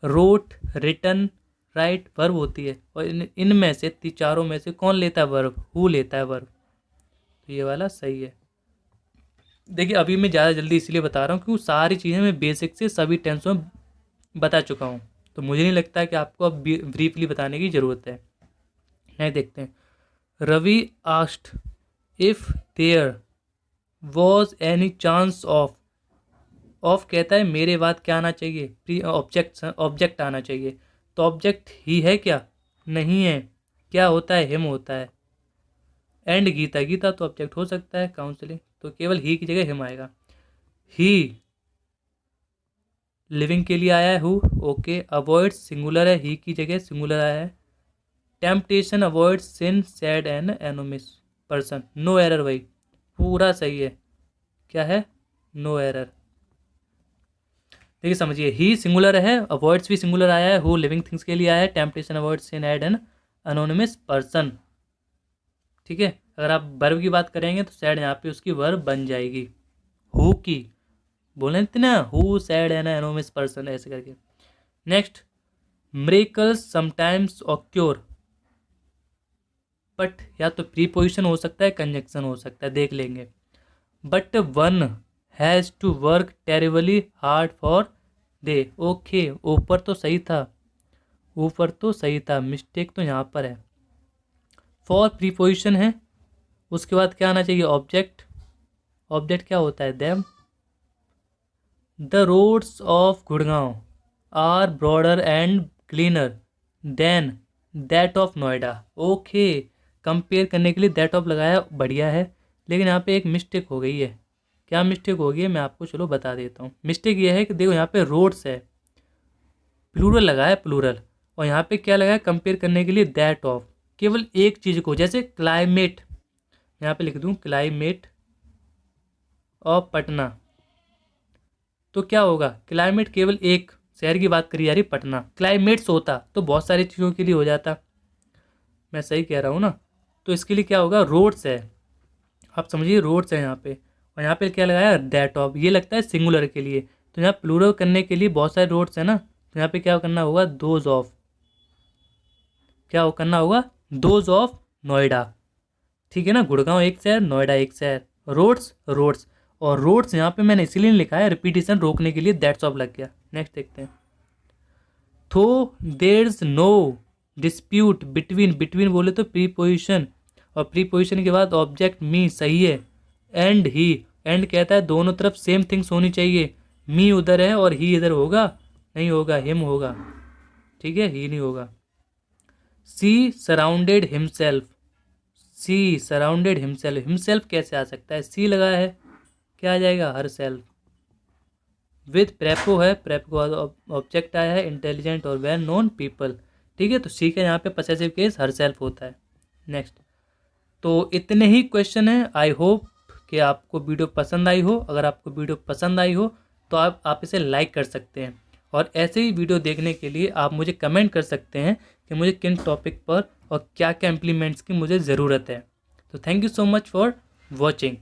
रोट, रिटन, राइट वर्ब होती है, और इनमें से चारों में से कौन लेता है वर्ब, हु लेता है वर्ब, तो ये वाला सही है। देखिए अभी मैं ज़्यादा जल्दी इसलिए बता रहा हूँ क्योंकि सारी चीज़ें मैं बेसिक से सभी टेंसों में बता चुका हूँ, तो मुझे नहीं लगता है कि आपको अब ब्रीफली बताने की ज़रूरत है। नहीं, देखते हैं। Ravi asked if there was any chance of कहता है मेरे बाद क्या आना चाहिए, प्री ऑब्जेक्ट आना चाहिए, तो ऑब्जेक्ट ही है क्या, नहीं है, क्या होता है, हिम होता है। एंड गीता, गीता तो ऑब्जेक्ट हो सकता है, काउंसलिंग, तो केवल ही की जगह हिम आएगा। ही लिविंग के लिए आया है हु, ओके। अवॉइड सिंगुलर है, ही की जगह सिंगुलर आया है। Temptation avoid sin said and enormous person, no error भाई, पूरा सही है। क्या है, नो एरर। देखिए समझिए, ही सिंगुलर है, अवॉइड्स भी सिंगुलर आया है, हु लिविंग थिंग्स के लिए आया है, temptation avoid sin add an anonymous person. ठीक है, अगर आप वर्ब की बात करेंगे तो सैड यहाँ पे उसकी वर्ब बन जाएगी, हु की। बोले थे ना, who said an anonymous person, ऐसे करके। Next, miracles sometimes occur, but या तो प्रीपोजिशन हो सकता है, कंजक्शन हो सकता है, देख लेंगे। But one has to work terribly hard for they, okay. ऊपर तो सही था, ऊपर तो सही था, मिस्टेक तो यहाँ पर है। फॉर प्रीपोजिशन है, उसके बाद क्या आना चाहिए, ऑब्जेक्ट। ऑब्जेक्ट क्या होता है, them. The roads of Gurgaon are broader and cleaner than that of Noida, okay. Compare करने के लिए दैट ऑफ लगाया, बढ़िया है। लेकिन यहाँ पे एक मिस्टेक हो गई है। क्या मिस्टेक हो गई है, मैं आपको चलो बता देता हूँ। मिस्टेक ये है कि देखो यहाँ पे रोड्स है, प्लूरल लगाया, प्लूरल। और यहाँ पे क्या लगाया, कंपेयर करने के लिए दैट ऑफ, केवल एक चीज़ को। जैसे क्लाइमेट, यहाँ पे लिख दूँ क्लाइमेट ऑफ पटना, तो क्या होगा, क्लाइमेट केवल एक शहर की बात करी जा रही, पटना। क्लाइमेट्स होता तो बहुत सारी चीज़ों के लिए हो जाता, मैं सही कह रहा हूँ ना। तो इसके लिए क्या होगा, रोड्स है, आप समझिए रोड्स है यहाँ पे। और यहाँ पे क्या लगाया, दैट ऑफ, ये लगता है सिंगुलर के लिए। तो यहाँ प्लूरल करने के लिए बहुत सारे रोड्स है ना, तो यहाँ पे क्या करना होगा, दोज ऑफ। क्या करना होगा, दोज ऑफ नोएडा। ठीक है ना, गुड़गांव एक शहर, नोएडा एक शहर, रोड्स रोड्स। और रोड्स यहाँ पे मैंने इसीलिए लिखा है, रिपीटिशन रोकने के लिए दैट्स ऑफ लग गया। नेक्स्ट देखते हैं। Though there's no dispute between, between बोले तो प्रीपोजिशन, और प्रीपोजिशन के बाद ऑब्जेक्ट मी, सही है। एंड ही, एंड कहता है दोनों तरफ सेम थिंग्स होनी चाहिए। मी उधर है और ही इधर होगा, नहीं होगा, हिम होगा। ठीक है, ही नहीं होगा। सी सराउंडेड हिमसेल्फ, सी सराउंडेड हिमसेल्फ, हिमसेल्फ कैसे आ सकता है, सी लगा है, क्या आ जाएगा, हर सेल्फ। विद प्रेपो है, प्रेपो के बाद ऑब्जेक्ट आया है, इंटेलिजेंट और वेल नोन पीपल। ठीक है, तो सी का यहाँ पे पसेसिव केस हर सेल्फ होता है। नेक्स्ट, तो इतने ही क्वेश्चन हैं। आई होप कि आपको वीडियो पसंद आई हो। अगर आपको वीडियो पसंद आई हो तो आप इसे लाइक कर सकते हैं, और ऐसे ही वीडियो देखने के लिए आप मुझे कमेंट कर सकते हैं कि मुझे किन टॉपिक पर और क्या क्या इम्प्लीमेंट्स की मुझे ज़रूरत है। तो thank you so much for watching.